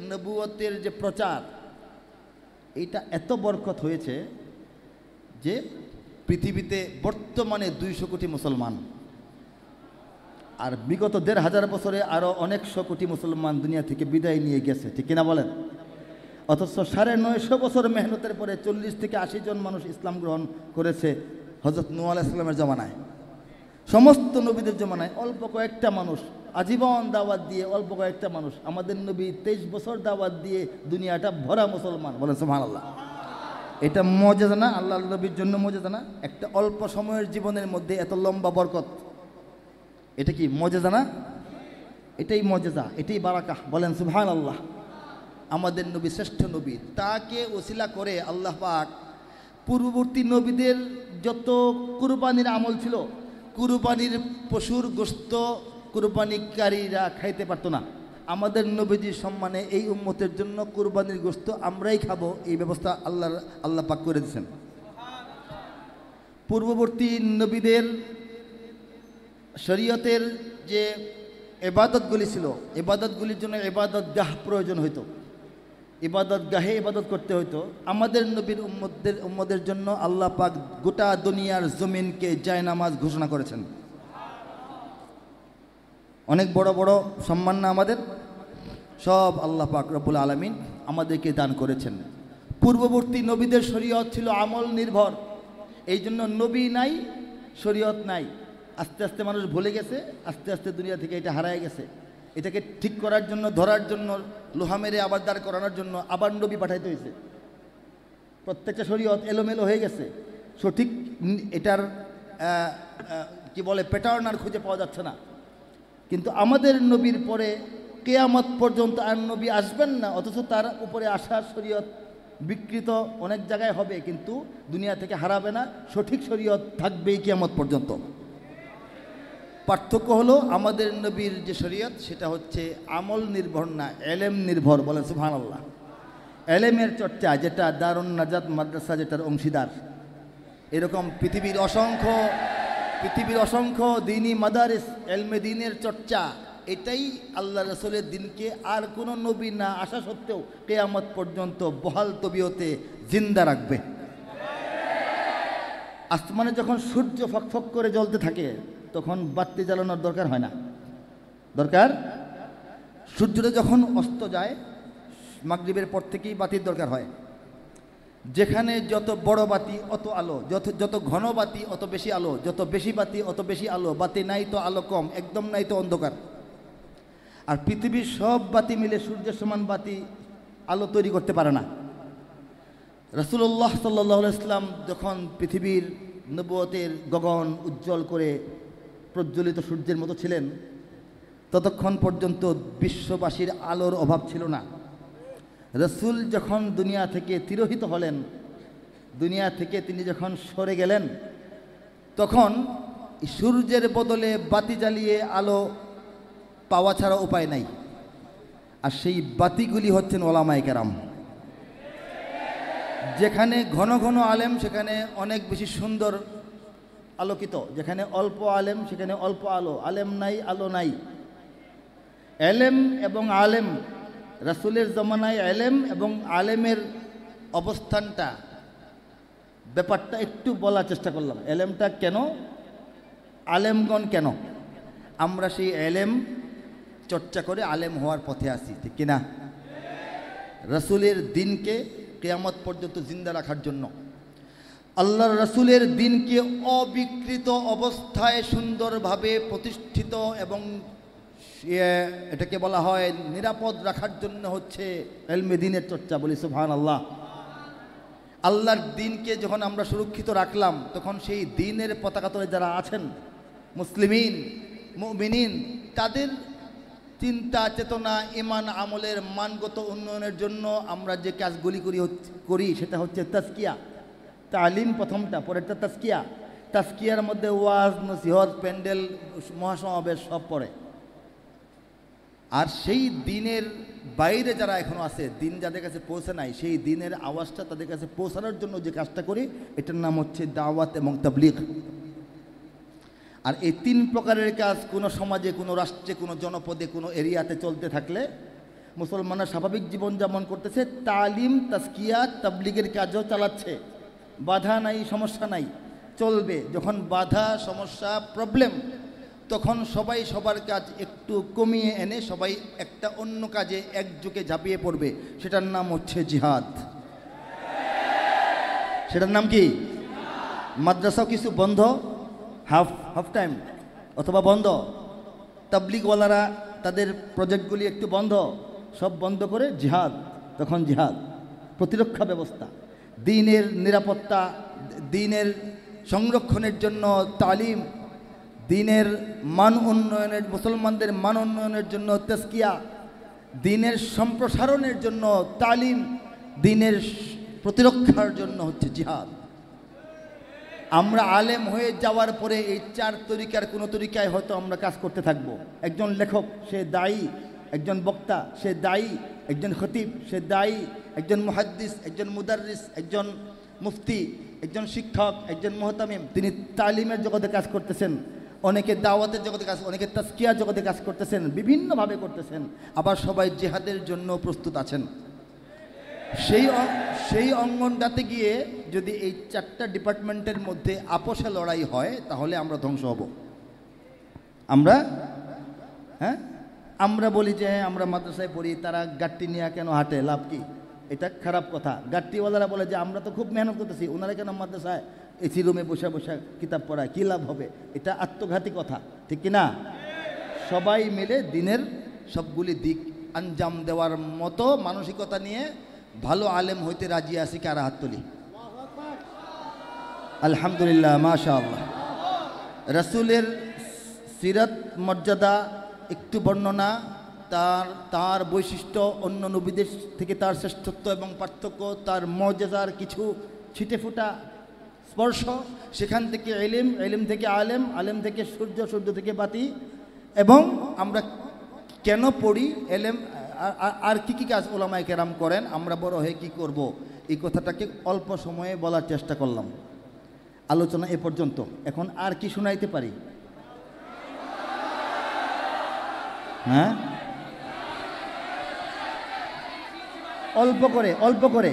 নবুয়তের যে প্রচার, এইটা এত বরকত হয়েছে যে পৃথিবীতে বর্তমানে 200 কোটি মুসলমান, আর বিগত 1500 বছরে আরও অনেক 100 কোটি মুসলমান দুনিয়া থেকে বিদায় নিয়ে গেছে, ঠিক কিনা বলেন? অথচ 950 বছর মেহনতের পরে 40 থেকে 80 জন মানুষ ইসলাম গ্রহণ করেছে হযরত নূহ আলাইহিস সালামের জমানায়। সমস্ত নবীদের জমানায় অল্প কয়েকটা মানুষ আজীবন দাওয়াত দিয়ে, অল্প কয়েকটা মানুষ। আমাদের নবী 23 বছর দাওয়াত দিয়ে দুনিয়াটা ভরা মুসলমান। বলেন সুবহানাল্লাহ। এটা মুজিজা না? আল্লাহর নবীর জন্য মুজিজা না? একটা অল্প সময়ের জীবনের মধ্যে এত লম্বা বরকত, এটা কি মুজিজা না? এটাই মুজিজা, এটাই বারাকাহ। বলেন সুবহানাল্লাহ। আমাদের নবী শ্রেষ্ঠ নবী, তাকে ওসিলা করে আল্লাহ পাক পূর্ববর্তী নবীদের যত কুরবানির আমল ছিল, কুরবানির পশুর গোশত কুরবানিকারীরা খাইতে পারতো না। আমাদের নবীজির সম্মানে এই উম্মতের জন্য কুরবানির গোশত আমরাই খাবো, এই ব্যবস্থা আল্লাহ পাক করে দিয়েছেন। পূর্ববর্তী নবীদের শরীয়তের যে ইবাদতগুলি ছিল, ইবাদতগুলির জন্য ইবাদতগাহ প্রয়োজন হইতো, ইবাদতগাহে ইবাদত করতে হইতো। আমাদের নবীর উম্মদের জন্য আল্লাহ পাক গোটা দুনিয়ার জমিনকে জায়নামাজ ঘোষণা করেছেন। অনেক বড় বড় সম্মান না আমাদের, সব আল্লাহ পাক রব্বুল আলামিন আমাদেরকে দান করেছেন। পূর্ববর্তী নবীদের শরীয়ত ছিল আমল নির্ভর, এই জন্য নবী নাই, শরীয়ত নাই। আস্তে আস্তে মানুষ ভুলে গেছে, আস্তে আস্তে দুনিয়া থেকে এটা হারায় গেছে। এটাকে ঠিক করার জন্য, ধরার জন্য, লোহা মেরে আবার দাঁড় করানোর জন্য আবার নবী পাঠাইতে হয়েছে। প্রত্যেকটা শরীয়ত এলোমেলো হয়ে গেছে, সঠিক এটার কি বলে প্যাটার্ন আর খুঁজে পাওয়া যাচ্ছে না। কিন্তু আমাদের নবীর পরে কিয়ামত পর্যন্ত আর নবী আসবেন না, অথচ তার উপরে আসার শরীয়ত বিকৃত অনেক জায়গায় হবে, কিন্তু দুনিয়া থেকে হারাবে না, সঠিক শরীয়ত থাকবেই কিয়ামত পর্যন্ত। পার্থক্য হলো আমাদের নবীর যে শরীয়ত সেটা হচ্ছে আমল নির্ভর না, এলেম নির্ভর। বলেন সুবহানাল্লাহ। এলেমের চর্চা, যেটা দারুন নাজাত মাদ্রাসা যেটার অংশীদার, এরকম পৃথিবীর অসংখ্য দিনী মাদারিস, এলমে দিনের চর্চা, এটাই আল্লাহ রসুলের দিনকে আর কোনো নবী না আসা সত্ত্বেও কিয়ামত পর্যন্ত বহাল তবিয়তে জিন্দা রাখবে। আসমানে যখন সূর্য ফকফক করে জ্বলতে থাকে তখন বাতি জ্বালানোর দরকার হয় না, দরকার সূর্যটা যখন অস্ত যায়, মাগরিবের পর থেকেই বাতির দরকার হয়। যেখানে যত বড় বাতি অত আলো, যত ঘন বাতি অত বেশি আলো, যত বেশি বাতি অত বেশি আলো। বাতি নাই তো আলো কম, একদম নাই তো অন্ধকার। আর পৃথিবীর সব বাতি মিলে সূর্যের সমান বাতি আলো তৈরি করতে পারে না। রাসূলুল্লাহ সাল্লাল্লাহু আলাইহি ওয়াসাল্লাম যখন পৃথিবীর নবুয়তের গগন উজ্জ্বল করে প্রজ্বলিত সূর্যের মতো ছিলেন, ততক্ষণ পর্যন্ত বিশ্ববাসীর আলোর অভাব ছিল না। রসুল যখন দুনিয়া থেকে তিরোহিত হলেন, দুনিয়া থেকে তিনি যখন সরে গেলেন, তখন সূর্যের বদলে বাতি জ্বালিয়ে আলো পাওয়া ছাড়া উপায় নাই। আর সেই বাতিগুলি হচ্ছেন ওলামায়ে কেরাম। যেখানে ঘন ঘন আলেম সেখানে অনেক বেশি সুন্দর আলোকিত, যেখানে অল্প আলেম সেখানে অল্প আলো, আলেম নাই আলো নাই। এলেম এবং আলেম, রাসূলের জমানায় এলেম এবং আলেমের অবস্থানটা, ব্যাপারটা একটু বলার চেষ্টা করলাম। এলেমটা কেন, আলেমগণ কেন? আমরা সেই এলেম চর্চা করে আলেম হওয়ার পথে আছি, ঠিক কিনা? রাসূলের দিনকে কিয়ামত পর্যন্ত জিন্দা রাখার জন্য, আল্লাহর রাসূলের দিনকে অবিকৃত অবস্থায় সুন্দরভাবে প্রতিষ্ঠিত এবং এটাকে বলা হয় নিরাপদ রাখার জন্য হচ্ছে ইলমে দ্বীনের চর্চা। বলি সুবহানাল্লাহ। আল্লাহর দিনকে যখন আমরা সুরক্ষিত রাখলাম, তখন সেই দিনের পতাকা তলে যারা আছেন মুসলিমিন মুমিনিন, তাদের চিন্তা চেতনা ঈমান আমলের মানগত উন্নয়নের জন্য আমরা যে কাজগুলি করি সেটা হচ্ছে তাজকিয়া, তালিম প্রথমটা, পরেরটা তাজকিয়া। তাজকিয়ার মধ্যে ওয়াজ, নসিহত, প্যান্ডেল, মহাসমাবেশ সব পড়ে। আর সেই দিনের বাইরে যারা এখনো আছে, দিন যাদের কাছে পৌঁছে নাই, সেই দিনের আওয়াজটা তাদের কাছে পৌঁছানোর জন্য যে কাজটা করি, এটার নাম হচ্ছে দাওয়াত এবং তাবলীগ। আর এই তিন প্রকারের কাজ কোনো সমাজে, কোনো রাষ্ট্রে, কোনো জনপদে, কোনো এরিয়াতে চলতে থাকলে মুসলমানরা স্বাভাবিক জীবনযাপন করতেছে, তালিম, তাজকিয়া, তাবলীগের কাজও চালাচ্ছে, বাধা নাই, সমস্যা নাই, চলবে। যখন বাধা, সমস্যা, প্রবলেম, তখন সবাই সবার কাজ একটু কমিয়ে এনে সবাই একটা অন্য কাজে একযোগে ঝাঁপিয়ে পড়বে। সেটার নাম হচ্ছে জিহাদ। সেটার নাম কি? মাদ্রাসাও কিছু বন্ধ, হাফ টাইম অথবা বন্ধ, তাবলীগওয়ালারা তাদের প্রজেক্টগুলি একটু বন্ধ, সব বন্ধ করে জিহাদ। তখন জিহাদ, প্রতিরক্ষা ব্যবস্থা, দ্বীনের নিরাপত্তা, দ্বীনের সংরক্ষণের জন্য তালিম, দ্বীনের মান উন্নয়নের, মুসলমানদের মান উন্নয়নের জন্য তাজকিয়া, দ্বীনের সম্প্রসারণের জন্য তালিম, দ্বীনের প্রতিরক্ষার জন্য হচ্ছে জিহাদ। আমরা আলেম হয়ে যাওয়ার পরে এই চার তরিকার কোনো তরিকায় হয়তো আমরা কাজ করতে থাকব। একজন লেখক সে দায়ী, একজন বক্তা সে দায়ী, একজন খতিব সে দায়ী, একজন মুহাদ্দিস, একজন মুদাররিস, একজন মুফতি, একজন শিক্ষক, একজন মুহতামিম, তিনি তালিমের জগতে কাজ করতেছেন, অনেকে দাওয়াতের জগতে কাজ, অনেকে তাজকিয়ার জগতে কাজ করতেছেন, বিভিন্নভাবে করতেছেন। আবার সবাই জিহাদের জন্য প্রস্তুত আছেন। সেই অঙ্গনটাতে গিয়ে যদি এই চারটা ডিপার্টমেন্টের মধ্যে আপোষে লড়াই হয়, তাহলে আমরা ধ্বংস হব। আমরা বলি যে আমরা মাদ্রাসায় পড়ি, তারা গাট্টি নিয়ে কেন হাঁটে, লাভ কি? এটা খারাপ কথা। গাট্টিওয়ালারা বলে যে আমরা তো খুব মেহনত করতেছি, ওনারা কেন মাদ্রাসায় এসি রুমে বসে বসে কিতাব পড়ায়, কী লাভ হবে? এটা আত্মঘাতী কথা, ঠিক কি না? সবাই মিলে দিনের সবগুলি দিক আঞ্জাম দেওয়ার মতো মানসিকতা নিয়ে ভালো আলেম হইতে রাজি আছি, কারা হাত তুলি? আলহামদুলিল্লাহ, মাশাআল্লাহ। রাসূলের সিরাত মর্যাদা একটু বর্ণনা, তার বৈশিষ্ট্য, অন্য নবীদের থেকে তার শ্রেষ্ঠত্ব এবং পার্থক্য, তার মর্যাদার কিছু ছিটেফোঁটা স্পর্শ, সেখান থেকে ইলম, ইলম থেকে আলেম, আলেম থেকে সূর্য, সূর্য থেকে বাতি, এবং আমরা কেন পড়ি, এলেম আর কি কাজ ওলামায়ে কেরাম করেন, আমরা বড় হয়ে কি করব, এই কথাটাকে অল্প সময়ে বলার চেষ্টা করলাম। আলোচনা এ পর্যন্ত। এখন আর কি শোনাইতে পারি? হ্যাঁ, অল্প করে।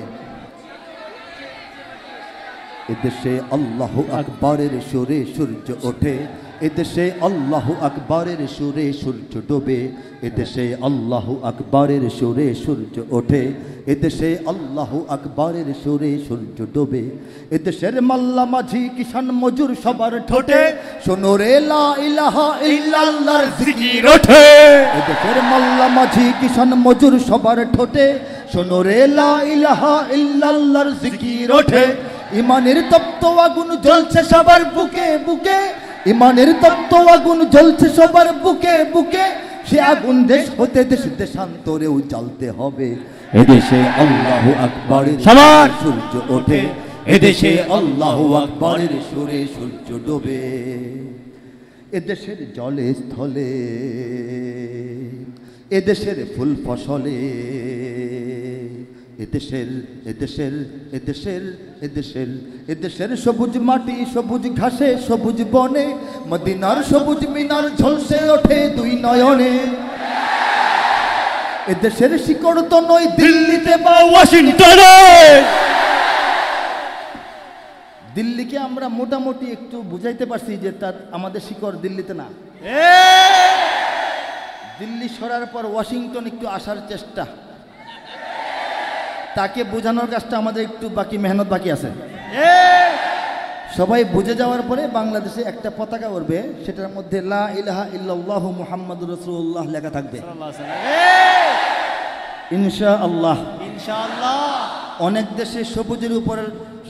এদেশে আল্লাহু আকবরের সুরে সূর্য ওঠে, এদেশে আল্লাহু আকবরের সুরে সূর্য ডোবে, এদেশে আল্লাহু আকবরের সুরে সূর্য ওঠে, এদেশে আল্লাহু আকবরের সুরে সূর্য ডোবে, এদেশের মাল্লা মাঝি কিষান মজুর সবার ঠোঁটে শোনো রে লা ইলাহা ইল্লাল্লাহর জিকির ওঠে, এদেশের মাল্লা মাঝি কিষান মজুর সবার ঠোঁটে শোনো রে লা ইলাহা ইল্লাল্লাহর জিকির ওঠে। ইমানের তপ্ত আগুন জ্বলছে সবার বুকে বুকে, ইমানের তপ্ত আগুন জ্বলছে সবার বুকে বুকে, সে আগুন দেশ হতে দেশ দেশান্তরেও জ্বলতে হবে। এদেশে আল্লাহু আকবরের সূর্য ওঠে, এদেশে আল্লাহু আকবারের সুরে সূর্য ডোবে, এদেশের জলে স্থলে, এদেশের ফুল ফসলে, এদেশের এদেশের এদেশের এদেশের এদেশের সবুজ মাটি, সবুজ ঘাসে, সবুজ বনে, মদিনার সবুজ মিনার ঝলসে ওঠে দুই নয়নে। এদেশের শিকড় তো নয় দিল্লিতে বা ওয়াশিংটনে। দিল্লিকে আমরা মোটামুটি একটু বুঝাইতে পারছি যে তার আমাদের শিকড় দিল্লিতে না। দিল্লি সরার পর ওয়াশিংটন একটু আসার চেষ্টা, তাকে বোঝানোর কাজটা আমাদের একটু বাকি, মেহনত বাকি আছে। সবাই বুঝে যাওয়ার পরে বাংলাদেশে একটা পতাকা উঠবে, সেটার মধ্যে লা ইলাহা ইল্লাল্লাহু মুহাম্মাদুর রাসূলুল্লাহ লেখা থাকবে ইনশাআল্লাহ। ইনশাআল্লাহ। অনেক দেশে সবুজের উপর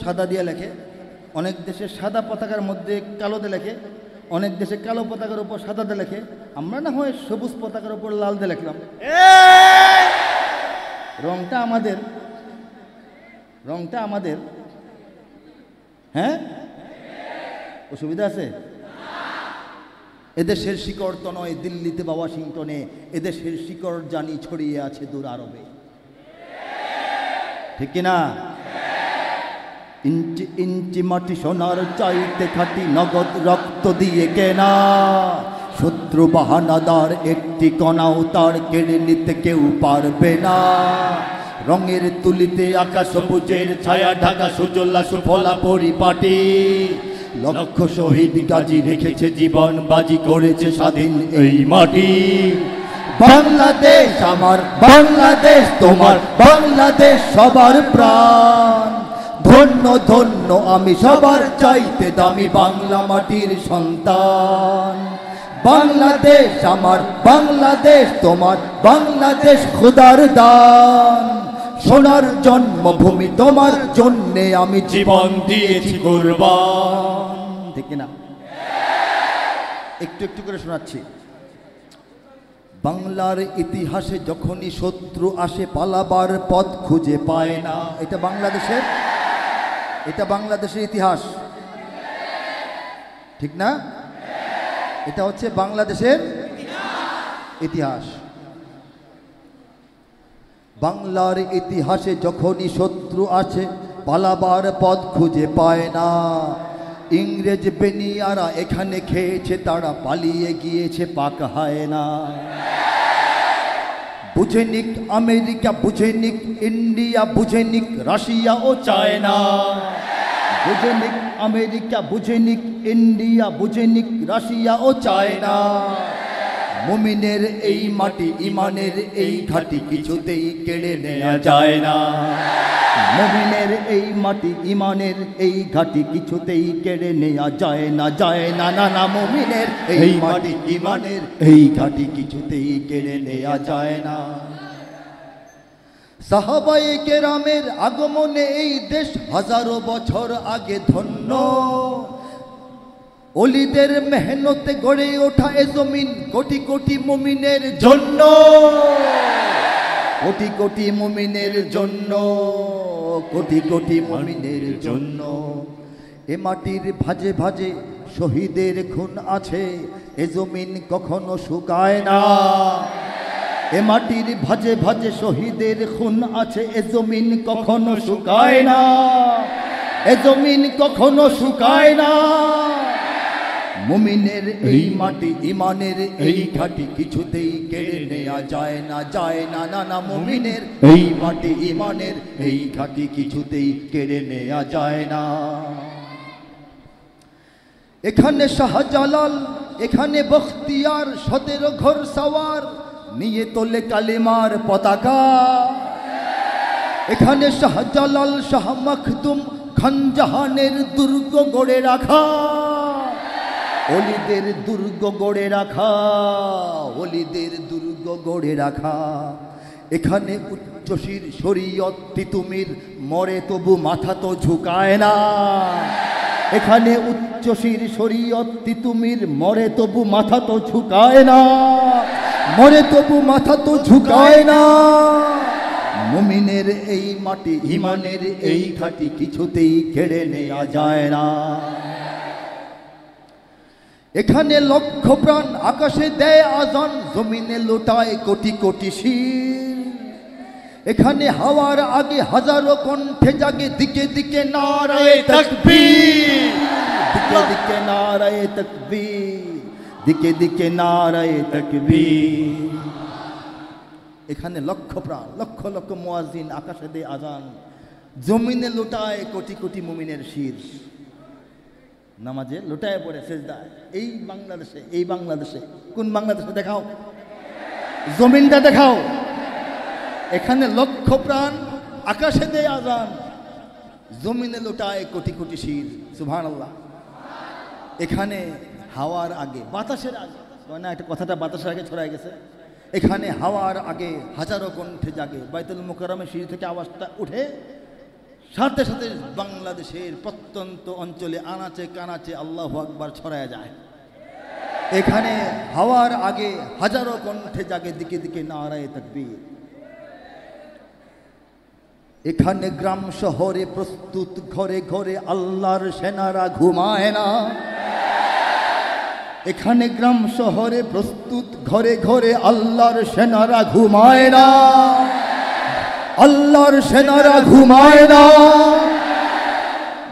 সাদা দিয়ে লেখে, অনেক দেশে সাদা পতাকার মধ্যে কালো দিয়ে লেখে, অনেক দেশে কালো পতাকার উপর সাদা দিয়ে লেখে। আমরা না হয় সবুজ পতাকার উপর লাল দিয়ে লিখলাম। রংটা আমাদের, রংটা আমাদের। হ্যাঁ, অসুবিধা আছে? এদেশের শিকড় তো নয় দিল্লিতে বা ওয়াশিংটনে, এদেশের শিকড় জানি ছড়িয়ে আছে দূর আরবে। ঠিক কিনা? ইঞ্চি ইঞ্চি মাটি সোনার চাইতে খাঁটি, নগদ রক্ত দিয়ে কেনা। শত্রু বাহানাদার একটি কণাও তার কেড়ে নিতে কেউ পারবে না। রঙের তুলিতে আকাশ সবুজের ছায়া ঢাকা, সুজলা সুফলা পরিপাটি। লক্ষ শহীদ গাজী রেখেছে জীবন বাজি, করেছে স্বাধীন এই মাটি। বাংলাদেশ আমার, বাংলাদেশ তোমার, বাংলাদেশ সবার প্রাণ। ধন্য ধন্য আমি সবার চাইতে দামি বাংলা মাটির সন্তান। বাংলাদেশ আমার, বাংলাদেশ তোমার, বাংলাদেশ খোদার দান। সোনার জন্মভূমি তোমার জন্যে আমি জীবন দিয়েছি কুরবান। ঠিক না? একটু একটু করে শোনাচ্ছি। বাংলার ইতিহাসে যখনই শত্রু আসে পালাবার পথ খুঁজে পায় না। এটা বাংলাদেশের, এটা বাংলাদেশের ইতিহাস, ঠিক না? এটা হচ্ছে বাংলাদেশের ইতিহাস। বাংলার ইতিহাসে যখনই শত্রু আছে পালাবার পথ খুঁজে পায় না। ইংরেজ বেনিয়ারা এখানে খেয়েছে, তারা পালিয়ে গিয়েছে পাক হয় না। বুঝে নিক আমেরিকা, বুঝে নিক ইন্ডিয়া, বুঝে নিক রাশিয়া ও চায়না। বুঝে নিক আমেরিকা, বুঝে নিক ইন্ডিয়া, বুঝে নিক রাশিয়া ও চায়না। মুমিনের এই মাটি, ইমানের এই ঘাটি কিছুতেই কেড়ে নেওয়া যায় না। মুমিনের এই মাটি, ইমানের এই ঘাটি কিছুতেই কেড়ে নেওয়া যায় না, যায় না। না না, মুমিনের এই মাটি, ইমানের এই ঘাটি কিছুতেই কেড়ে নেওয়া যায় না। সাহাবায়ে কেরামের আগমনে এই দেশ হাজারো বছর আগে ধন্য। ওলিদের মেহনতে গড়ে ওঠা এ জমিন কোটি কোটি মুমিনের জন্য, কোটি কোটি মুমিনের জন্য, কোটি কোটি মুমিনের জন্য। এ মাটির ভাজে ভাজে শহীদের খুন আছে, এ জমিন কখনো শুকায় না। এ মাটির ভাজে ভাজে শহীদের খুন আছে, এ জমিন কখনো শুকায় না, এ জমিন কখনো শুকায় না। মুমিনের এই মাটি, ইমানের এই ঘাটি কিছুতেই কেড়ে নেওয়া যায় না, যায় না। না না, মুমিনের এই মাটি, ইমানের এই ঘাটি কিছুতেই কেড়ে নেওয়া যায় না। এখানে শাহজালাল, এখানে বখতিয়ার, 17 ঘোর সওয়ার নিয়ে তোলে কালিমার পতাকা। এখানে শাহজালাল, শাহ মখদুম, খানজাহানের দুর্গ গড়ে রাখা, ওলিদের দুর্গ গড়ে রাখা, ওলিদের দুর্গ গড়ে রাখা। এখানে উচ্চশির শরীয়ত তিতুমির, মরে তবু মাথা তো ঝুঁকায় না। এখানে উচ্চশির শরীয়ত তিতুমির, মরে তবু মাথা তো ঝুঁকায় না, মরে তবু মাথা তো ঝুঁকায় না। মুমিনের এই মাটি ইমানের এই ঘাটি কিছুতেই কেড়ে নেওয়া যায় না। এখানে লক্ষ প্রাণ আকাশে দেয় আজান, জমিনে লোটায় কোটি কোটি শির। এখানে হাওয়ার আগে হাজারো কণ্ঠে জাগে দিকে দিকে নারায়ে তাকবীর, দিকে দিকে নারায়ে তাকবীর, দিকে দিকে নারায়ে তাকবীর। এখানে লক্ষ প্রাণ, লক্ষ লক্ষ মুয়াজ্জিন আকাশে দেয় আজান, জমিনে লোটায় কোটি কোটি মুমিনের শির। নামাজে লোটায় পড়ে সেজদায়। এই বাংলাদেশে, এই বাংলাদেশে, কোন বাংলাদেশে দেখাও, জমিনটা দেখাও। এখানে লক্ষ প্রাণ আকাশে দেয় আজান, জমিনে লোটায় কোটি কোটি শির। সুবহানাল্লাহ। এখানে হাওয়ার আগে, বাতাসের আগে, না একটা কথাটা বাতাসের আগে ছড়ায় গেছে। এখানে হাওয়ার আগে হাজারো কণ্ঠে জাগে, বাইতুল মুকাররমের সিঁড়ি থেকে আওয়াজটা উঠে সাথে সাথে বাংলাদেশের প্রত্যন্ত অঞ্চলে আনাচে কানাচে আল্লাহু আকবার ছড়ায় যায়। এখানে হাওয়ার আগে হাজারো কণ্ঠে জাগে দিকে দিকে নারায়ে তাকবীর। এখানে গ্রাম শহরে প্রস্তুত ঘরে ঘরে আল্লাহর সেনারা ঘুমায় না। এখানে গ্রাম শহরে প্রস্তুত ঘরে ঘরে আল্লাহর সেনারা ঘুমায় না, আল্লাহর সেনারা ঘুমায় না।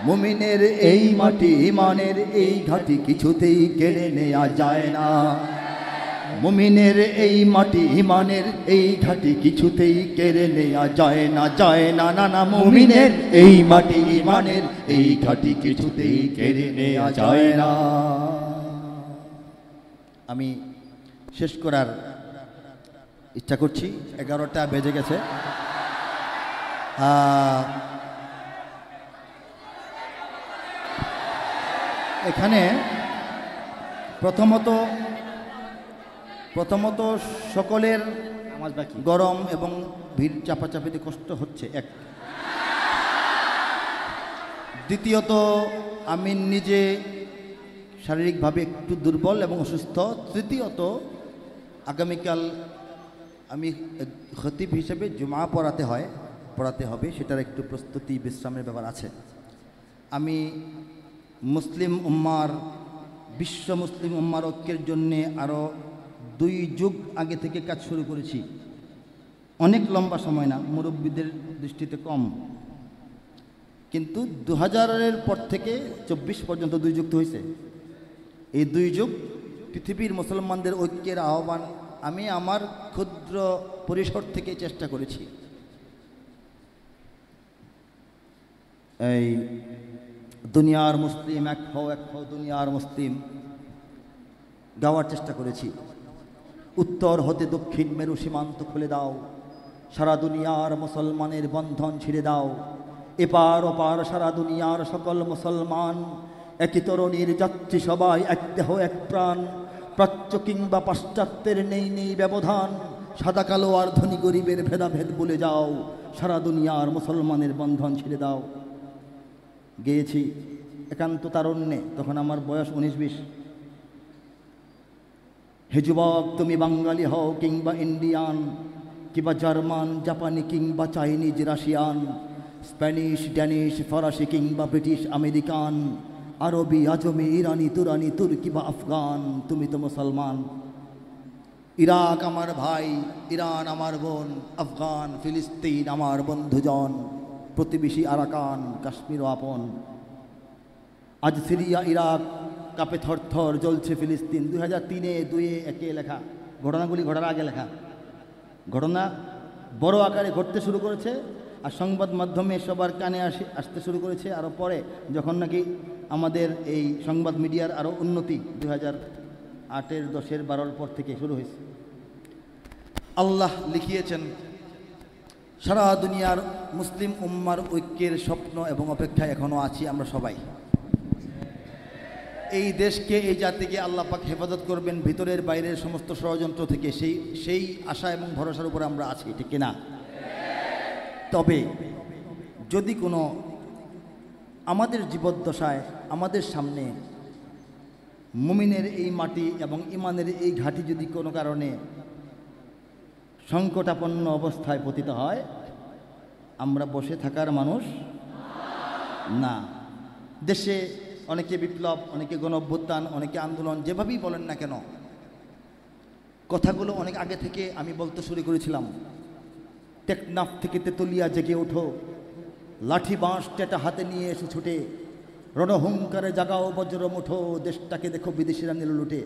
মুমিনের এই মাটি ইমানের এই ঘাটি কিছুতেই কেড়ে নেওয়া যায় না। মুমিনের এই মাটি ইমানের এই ঘাটি কিছুতেই কেড়ে নেওয়া যায় না, যায় না, না না। মুমিনের এই মাটি ইমানের এই ঘাটি কিছুতেই কেড়ে নেওয়া যায় না। আমি শেষ করার ইচ্ছা করছি, 11টা বেজে গেছে। এখানে প্রথমত সকলের গরম এবং ভিড় চাপাচাপিতে কষ্ট হচ্ছে এক। দ্বিতীয়ত আমি নিজে শারীরিকভাবে একটু দুর্বল এবং অসুস্থ। তৃতীয়ত আগামীকাল আমি খতিব হিসেবে জুমা পড়াতে হবে, সেটার একটু প্রস্তুতি বিশ্রামের ব্যাপার আছে। আমি মুসলিম উম্মার, বিশ্ব মুসলিম উম্মার ঐক্যের জন্যে আরও 2 যুগ আগে থেকে কাজ শুরু করেছি। অনেক লম্বা সময় না, মুরব্বীদের দৃষ্টিতে কম, কিন্তু 2000-এর পর থেকে 24 পর্যন্ত 2 যুগ তো হয়েছে। এই 2 যুগ পৃথিবীর মুসলমানদের ঐক্যের আহ্বান আমি আমার ক্ষুদ্র পরিসর থেকে চেষ্টা করেছি। এই দুনিয়ার মুসলিম এক হও, এক হও দুনিয়ার মুসলিম গাওয়ার চেষ্টা করেছি। উত্তর হতে দক্ষিণ মেরু সীমান্ত খুলে দাও, সারা দুনিয়ার মুসলমানের বন্ধন ছিঁড়ে দাও। এপার ওপার সারা দুনিয়ার সকল মুসলমান একই তরণীর যাত্রী, সবাই এক দেহ এক প্রাণ। প্রাচ্য কিংবা পাশ্চাত্যের নেই নেই ব্যবধান, সাদা কালো আর ধনী গরিবের ভেদাভেদ বলে যাও, সারা দুনিয়ার মুসলমানের বন্ধন ছিঁড়ে দাও। গেয়েছি একান্ত তারুণ্যে, তখন আমার বয়স 19-20। হে যুবক, তুমি বাঙালি হও কিংবা ইন্ডিয়ান, কিংবা জার্মান জাপানি কিংবা চাইনিজ রাশিয়ান, স্প্যানিশ ড্যানিশ ফরাসি কিংবা ব্রিটিশ আমেরিকান, আরবি আজমি ইরানি তুরানি তুর্কি বা আফগান, তুমি তো মুসলমান। ইরাক আমার ভাই, ইরান আমার বোন, আফগান ফিলিস্তিন আমার বন্ধুজন, প্রতিবেশী আরাকান কাশ্মীরও আপন। আজ সিরিয়া ইরাক কাপে থরথর জ্বলছে ফিলিস্তিন। 2003-এ 2-1 লেখা ঘটনাগুলি ঘটার আগে লেখা ঘটনা বড় আকারে ঘটতে শুরু করেছে, আর সংবাদ মাধ্যমে সবার কানে আসতে শুরু করেছে আরও পরে, যখন নাকি আমাদের এই সংবাদ মিডিয়ার আরও উন্নতি 2008-এর 10-এর 12-এর পর থেকে শুরু হয়েছে। আল্লাহ লিখিয়েছেন সারা দুনিয়ার মুসলিম উম্মার ঐক্যের স্বপ্ন এবং অপেক্ষায় এখনও আছি আমরা সবাই। এই দেশকে, এই জাতিকে আল্লাহ পাক হেফাজত করবেন ভিতরের বাইরের সমস্ত ষড়যন্ত্র থেকে, সেই আশা এবং ভরসার উপরে আমরা আছি, ঠিক কিনা? তবে যদি কোনো আমাদের জীবদ্দশায় আমাদের সামনে মুমিনের এই মাটি এবং ইমানের এই ঘাঁটি যদি কোনো কারণে সংকটাপন্ন অবস্থায় পতিত হয়, আমরা বসে থাকার মানুষ না। দেশে অনেকে বিপ্লব, অনেকে গণঅভ্যুত্থান, অনেকে আন্দোলন, যেভাবেই বলেন না কেন, কথাগুলো অনেক আগে থেকে আমি বলতে শুরু করেছিলাম। টেকনাফ থেকে তেতুলিয়া জেগে ওঠো, লাঠি বাঁশ টেটা হাতে নিয়ে এসে ছুটে, রণহুঙ্কারে জাগাও বজ্র মুঠো, দেশটাকে দেখো বিদেশিরা নিল লুটে,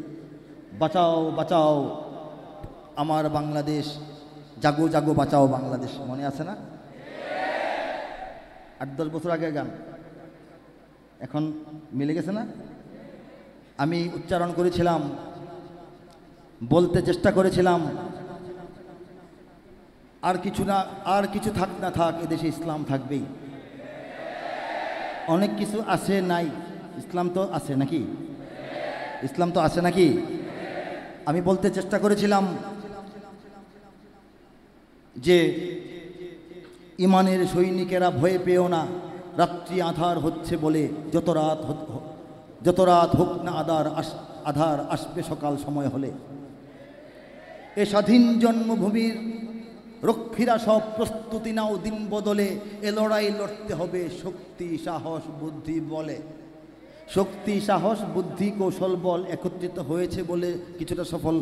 বাঁচাও বাঁচাও আমার বাংলাদেশ, জাগো জাগো বাঁচাও বাংলাদেশ। মনে আছে না? 8-10 বছর আগের গান, এখন মিলে গেছে না? আমি উচ্চারণ করেছিলাম, বলতে চেষ্টা করেছিলাম, আর কিছু না, আর কিছু থাক না থাক, এদেশে ইসলাম থাকবেই। অনেক কিছু আছে নাই, ইসলাম তো আছে নাকি? ইসলাম তো আছে নাকি? আমি বলতে চেষ্টা করেছিলাম যে ইমানের সৈনিকেরা ভয় পেও না, রাত্রি আধার হচ্ছে বলে, যত রাত হোক না আধার আসবে সকাল সময় হলে। এ স্বাধীন জন্মভূমির রক্ষীরা সব প্রস্তুতি নাও, দিন বদলে এ লড়াই লড়তে হবে শক্তি সাহস বুদ্ধি বলে। শক্তি সাহস বুদ্ধি কৌশল বল একত্রিত হয়েছে বলে কিছুটা সফল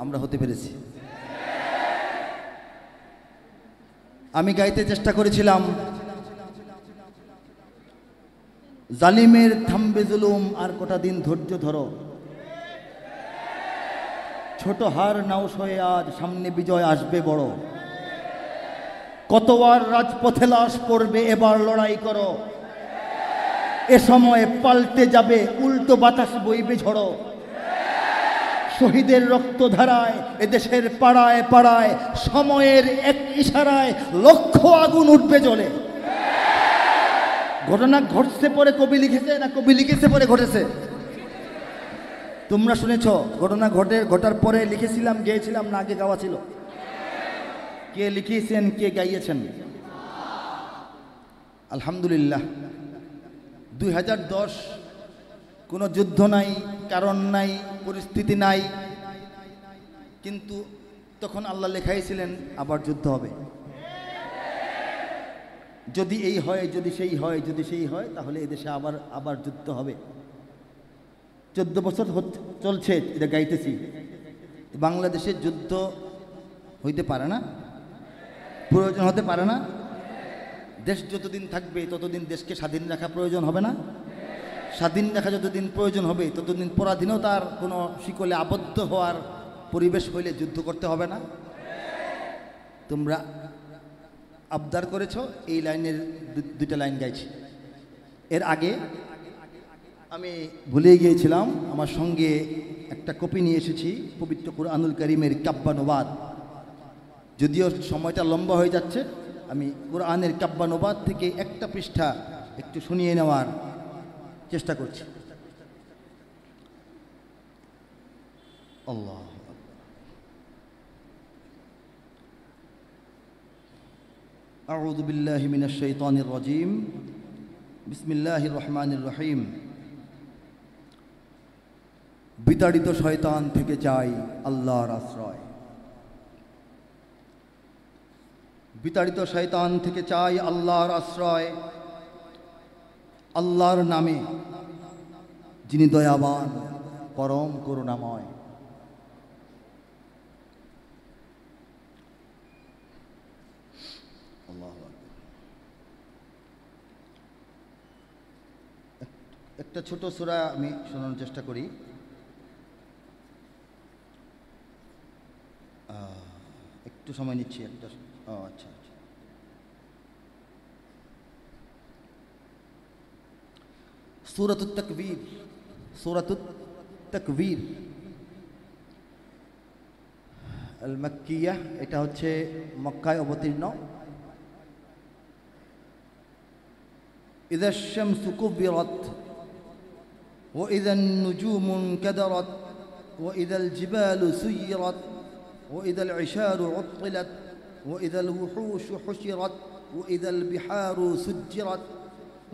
আমরা হতে পেরেছি। আমি গাইতে চেষ্টা করেছিলাম, জালিমের থামবে জুলুম, আর কটা দিন ধৈর্য ধরো, ছোট হার নাও সয়ে আজ, সামনে বিজয় আসবে বড়, কতবার রাজপথে লাশ পড়বে, এবার লড়াই করো, এ সময় পাল্টে যাবে, উল্টো বাতাস বইবে ঝড়ো, শহীদের রক্তধারায় এদেশের পাড়ায় পাড়ায়, সময়ের এক ইশারায় লক্ষ আগুন উঠবে জ্বলে। ঘটনা ঘটছে পরে কবি লিখেছে না কবি লিখেছে পরে ঘটেছে? তোমরা শুনেছ? ঘটনা ঘটার পরে লিখেছিলাম, গেয়েছিলাম না আগে গাওয়া ছিল? কে লিখিয়েছেন, কে গাইয়েছেন? আলহামদুলিল্লাহ। 2010 কোনো যুদ্ধ নাই, কারণ নাই, পরিস্থিতি নাই, কিন্তু তখন আল্লাহ লেখাইছিলেন আবার যুদ্ধ হবে। যদি এই হয়, যদি সেই হয়, যদি সেই হয়, তাহলে এদেশে আবার যুদ্ধ হবে। 14 বছর চলছে এটা গাইতেছি। বাংলাদেশে যুদ্ধ হইতে পারে না, প্রয়োজন হতে পারে না। দেশ যতদিন থাকবে ততদিন দেশকে স্বাধীন রাখা প্রয়োজন হবে না? স্বাধীন রাখা যতদিন প্রয়োজন হবে ততদিন পরাধীনতার কোনো শিকলে আবদ্ধ হওয়ার পরিবেশ হইলে যুদ্ধ করতে হবে না? তোমরা আবদার করেছ, এই লাইনের দুইটা লাইন গাইছি। এর আগে আমি ভুলে গিয়েছিলাম, আমার সঙ্গে একটা কপি নিয়ে এসেছি পবিত্র কুরআনুল কারীমের কাব্যানুবাদ। যদিও সময়টা লম্বা হয়ে যাচ্ছে, আমি কুরআনের কাব্যানুবাদ থেকে একটা পৃষ্ঠা একটু শুনিয়ে নেওয়ার চেষ্টা করছি। আল্লাহ আউযু বিল্লাহি মিনাশ শাইতানির রাজীম, বিসমিল্লাহির রহমানির রহিম। বিতাড়িত শয়তান থেকে চাই আল্লাহর আশ্রয়, বিতাড়িত শয়তান থেকে চাই আল্লাহর আশ্রয়, আল্লাহর নামে যিনি দয়াবান পরম করুণাময়। একটা ছোট সূরা আমি শোনানোর চেষ্টা করি। একটু সময় নিচ্ছি একটা। আচ্ছা, সূরাতুত তাকবীর, সূরাতুত তাকবীর আল মাক্কিয়াহ, এটা হচ্ছে মক্কায় অবতীর্ণ। ইযা আশ-শামসু কুবিরাত ওয়া ইযা আন-নুজুমু ইনকাদারাত ওয়া ইযা আল-জিবালু সুয়িরাত ওয়া ইযা আল-ইশারু উত্তিলাত ওয়া ইযা আল-wuhushu hushirat ওয়া ইযা আল-বিহারু সুজ্জিরাত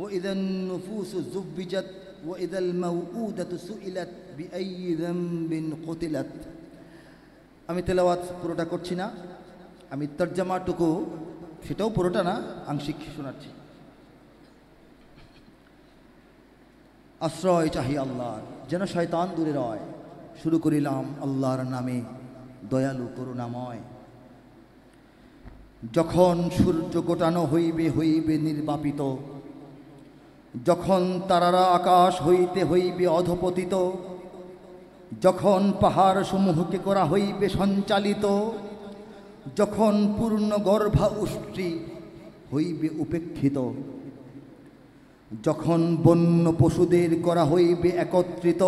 وإذا النفوس زوجت وإذا الموءودة سئلت بأي ذنب قتلت। আমি তেলাওয়াত পুরোটা করছি না, আমি তরজমাটুকু সেটাও পুরোটা না, আংশিক শোনাচ্ছি। আশ্রয় চাহি আল্লাহর, যেন শয়তান দূরে রয়। শুরু করিলাম আল্লাহর নামে, দয়ালু করুণাময়। যখন সূর্য গোটানো হইবে হইবে নির্বাপিত, যখন তারারা আকাশ হইতে হইবে অধপতিত, যখন পাহাড় সমূহকে করা হইবে সঞ্চালিত, যখন পূর্ণ গর্ভা উষ্ট্রি হইবে উপেক্ষিত, যখন বন্য পশুদের করা হইবে একত্রিত,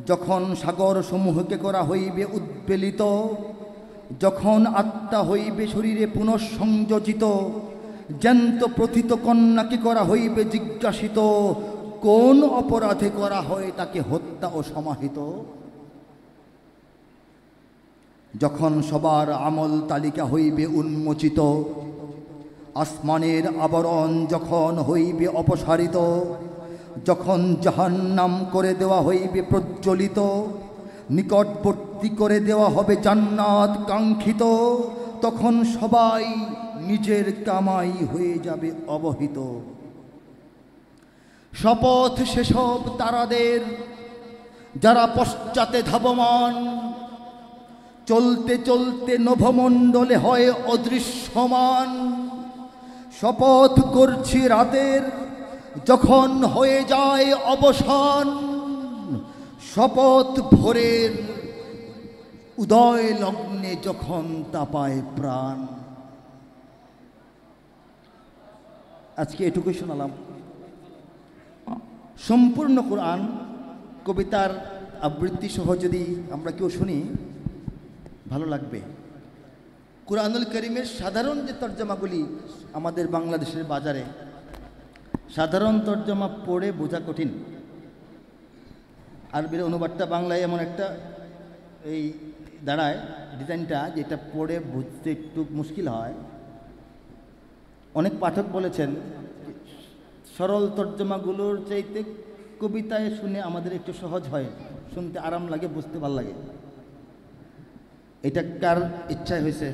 যখন সাগর সমূহকে করা হইবে উদ্বেলিত, যখন আত্মা হইবে শরীরে পুনঃসংযোজিত, জ্যান্ত প্রথিত কন্যাকে করা হইবে জিজ্ঞাসিত, কোন অপরাধে করা হয় তাকে হত্যা ও সমাহিত, যখন সবার আমল তালিকা হইবে উন্মোচিত, আসমানের আবরণ যখন হইবে অপসারিত, যখন জাহান্নাম করে দেওয়া হইবে প্রজ্বলিত, নিকটবর্তী করে দেওয়া হবে জান্নাত কাঙ্ক্ষিত, তখন সবাই নিজের কামাই হয়ে যাবে অবহিত। শপথ সেসব তারাদের যারা পশ্চাতে ধাবমান, চলতে চলতে নভমণ্ডলে হয় অদৃশ্যমান। শপথ করছি রাতের যখন হয়ে যায় অবসান, শপথ ভোরের উদয় লগ্নে যখন তাপায় প্রাণ। আজকে এটুকুই শোনালাম। সম্পূর্ণ কোরআন কবিতার আবৃত্তি সহ যদি আমরা কেউ শুনি ভালো লাগবে। কুরআনুল কারীমের সাধারণ যে তর্জমাগুলি আমাদের বাংলাদেশের বাজারে, সাধারণ তর্জমা পড়ে বোঝা কঠিন। আরবির অনুবাদটা বাংলায় এমন একটা এই দাঁড়ায় ডিজাইনটা, যেটা পড়ে বুঝতে একটু মুশকিল হয়। অনেক পাঠক বলেছেন সরল তর্জমাগুলোর চাইতে কবিতায় শুনে আমাদের একটু সহজ হয়, শুনতে আরাম লাগে, বুঝতে ভালো লাগে। এটা কার ইচ্ছায় হয়েছে?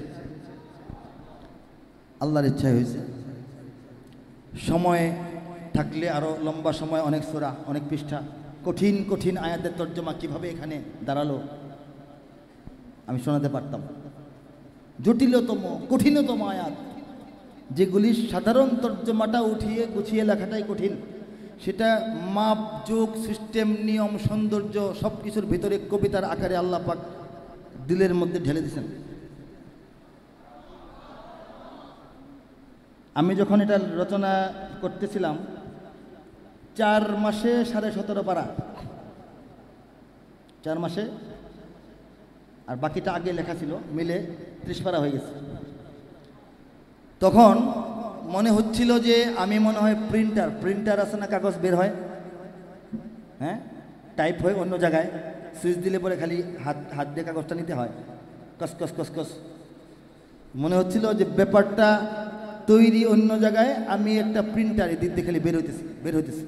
আল্লাহর ইচ্ছায় হয়েছে। সময় থাকলে আরও লম্বা সময়, অনেক সূরা, অনেক পৃষ্ঠা, কঠিন কঠিন আয়াতের তর্জমা কিভাবে এখানে দাঁড়ালো আমি শোনাতে পারতাম। জটিলতম কঠিনতম আয়াত, যেগুলি সাধারণ তর্জমাটা উঠিয়ে গুছিয়ে লেখাটাই কঠিন, সেটা মাপ যোগ সিস্টেম নিয়ম সৌন্দর্য সব কিছুর ভিতরে কবিতার আকারে আল্লাহ পাক দিলের মধ্যে ঢেলে দিয়েছেন। আমি যখন এটা রচনা করতেছিলাম 4 মাসে 17.5 পারা, 4 মাসে, আর বাকিটা আগে লেখা ছিল, মিলে 30 পারা হয়ে গেছে। তখন মনে হচ্ছিল যে আমি মনে হয় প্রিন্টার আছে না, কাগজ বের হয়, হ্যাঁ, টাইপ হয় অন্য জায়গায়, সুইচ দিলে পরে খালি হাত দিয়ে কাগজটা নিতে হয়, কস কস কস কস। মনে হচ্ছিল যে ব্যাপারটা তৈরি অন্য জায়গায়, আমি একটা প্রিন্টার এদিক দিয়ে খালি বের হইতেছি।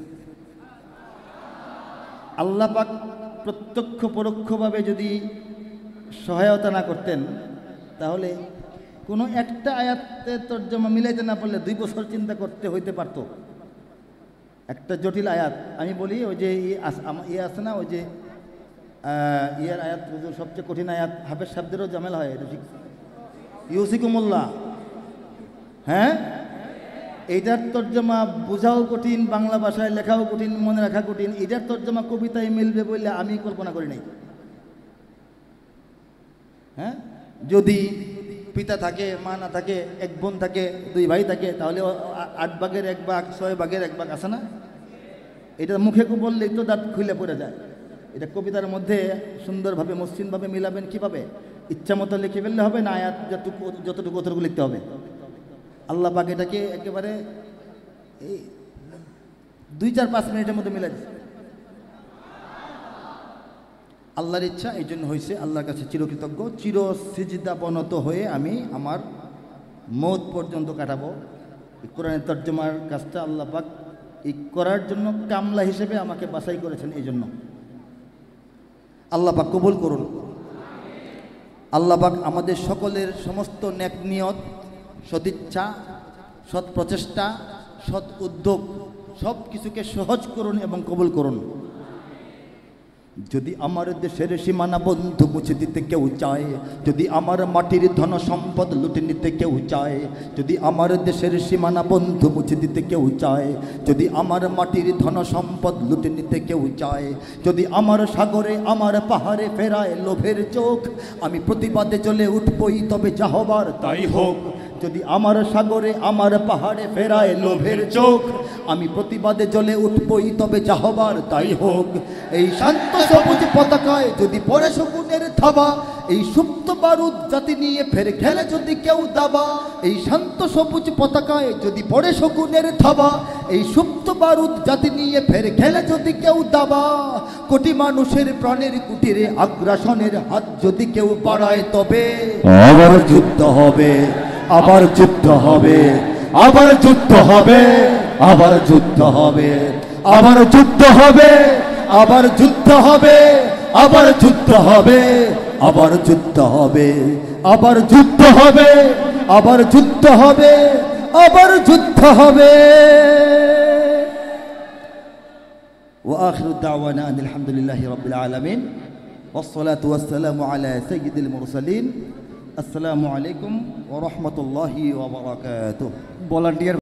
আল্লাহ পাক প্রত্যক্ষ পরোক্ষভাবে যদি সহায়তা না করতেন, তাহলে কোনো একটা আয়াতের তর্জমা মিলাইতে না পারলে 2 বছর চিন্তা করতে হইতে পারত। একটা জটিল আয়াত, আমি বলি ওই যে ইয়ে আছে না, ওই যে ইয়ের আয়াত সবচেয়ে কঠিন আয়াত, হাফেজ শব্দেরও ঝামেলা হয়, ইউসিকুমুল্লাহ, হ্যাঁ, এইটার তর্জমা বোঝাও কঠিন, বাংলা ভাষায় লেখাও কঠিন, মনে রাখা কঠিন। এটার তর্জমা কবিতায় মিলবে বললে আমি কল্পনা করি নাই। হ্যাঁ, যদি পিতা থাকে, মা না থাকে, 1 বোন থাকে, 2 ভাই থাকে, তাহলে 8 ভাগের 1 ভাগ, 6 ভাগের 1 ভাগ আছে না? এটা মুখে বললেই তো দাঁত খুলে পড়ে যায়। এটা কবিতার মধ্যে সুন্দরভাবে মসৃণভাবে মিলাবেন কিভাবে? ইচ্ছা মতো লিখে ফেললে হবে না, আয়াত যতটুকু অতটুকু লিখতে হবে। আল্লাহ পাক এটাকে একেবারে এই 2-4-5 মিনিটের মধ্যে মিলাই দিচ্ছে। আল্লাহর ইচ্ছা, এই জন্য হয়েছে। আল্লাহর কাছে চিরকৃতজ্ঞ, চির সিজদাবনত হয়ে আমি আমার মৌত পর্যন্ত কাটাবো। কোরআনের তর্জমার কাজটা আল্লাহ পাক এই করার জন্য কামলা হিসেবে আমাকে বাছাই করেছেন। এই জন্য আল্লাহ পাক কবুল করুন। আল্লাহ পাক আমাদের সকলের সমস্ত নেক নিয়ত সদিচ্ছা, সৎ প্রচেষ্টা, সৎ উদ্যোগ সব কিছুকে সহজ করুন এবং কবুল করুন। যদি আমার দেশের সীমানা বন্ধু মুছে দিতে কেউ চায়, যদি আমার মাটির ধন সম্পদ লুটে নিতে কেউ চায়, যদি আমার দেশের সীমানা বন্ধু মুছে দিতে কেউ চায়, যদি আমার মাটির ধন সম্পদ লুটে নিতে কেউ চায়, যদি আমার সাগরে আমার পাহাড়ে ফেরায় লোভের চোখ, আমি প্রতিবাদে জ্বলে উঠবই তবে যা হবার তাই হোক। যদি আমার সাগরে আমার পাহাড়ে ফেরায় লোভের চোখ, আমি প্রতিবাদে জ্বলে উঠবই তবে যা হবার তাই হোক। এই শান্ত সবুজ পতাকায় যদি পড়ে শকুনের থাবা, এই সুপ্ত বারুদ জাতি নিয়ে ফের খেলে যদি কেউ দাবা, এই শান্ত সবুজ পতাকায় যদি পড়ে শকুনের থাবা, এই সুপ্ত বারুদ জাতি নিয়ে ফের খেলে যদি কেউ দাবা, কোটি মানুষের প্রাণের কুটিরে আগ্রাসনের হাত যদি কেউ বাড়ায় তবে আবার যুদ্ধ হবে, আবার যুদ্ধ হবে, আবার যুদ্ধ হবে, আবার যুদ্ধ হবে, আবার যুদ্ধ হবে, আবার যুদ্ধ হবে, আবার যুদ্ধ হবে, আবার যুদ্ধ হবে, আবার যুদ্ধ হবে, আবার যুদ্ধ হবে, আবার যুদ্ধ হবে। ওয়া আখিরু দাওয়ানা আলহামদুলিল্লাহি রাব্বিল আলামিন ওয়াসসালাতু ওয়াসসালামু আলা সাইয়্যিদিল মুরসালিন। আসসালামু আলাইকুম ওয়া রাহমাতুল্লাহি ওয়া বারাকাতুহু। ভলান্টিয়ার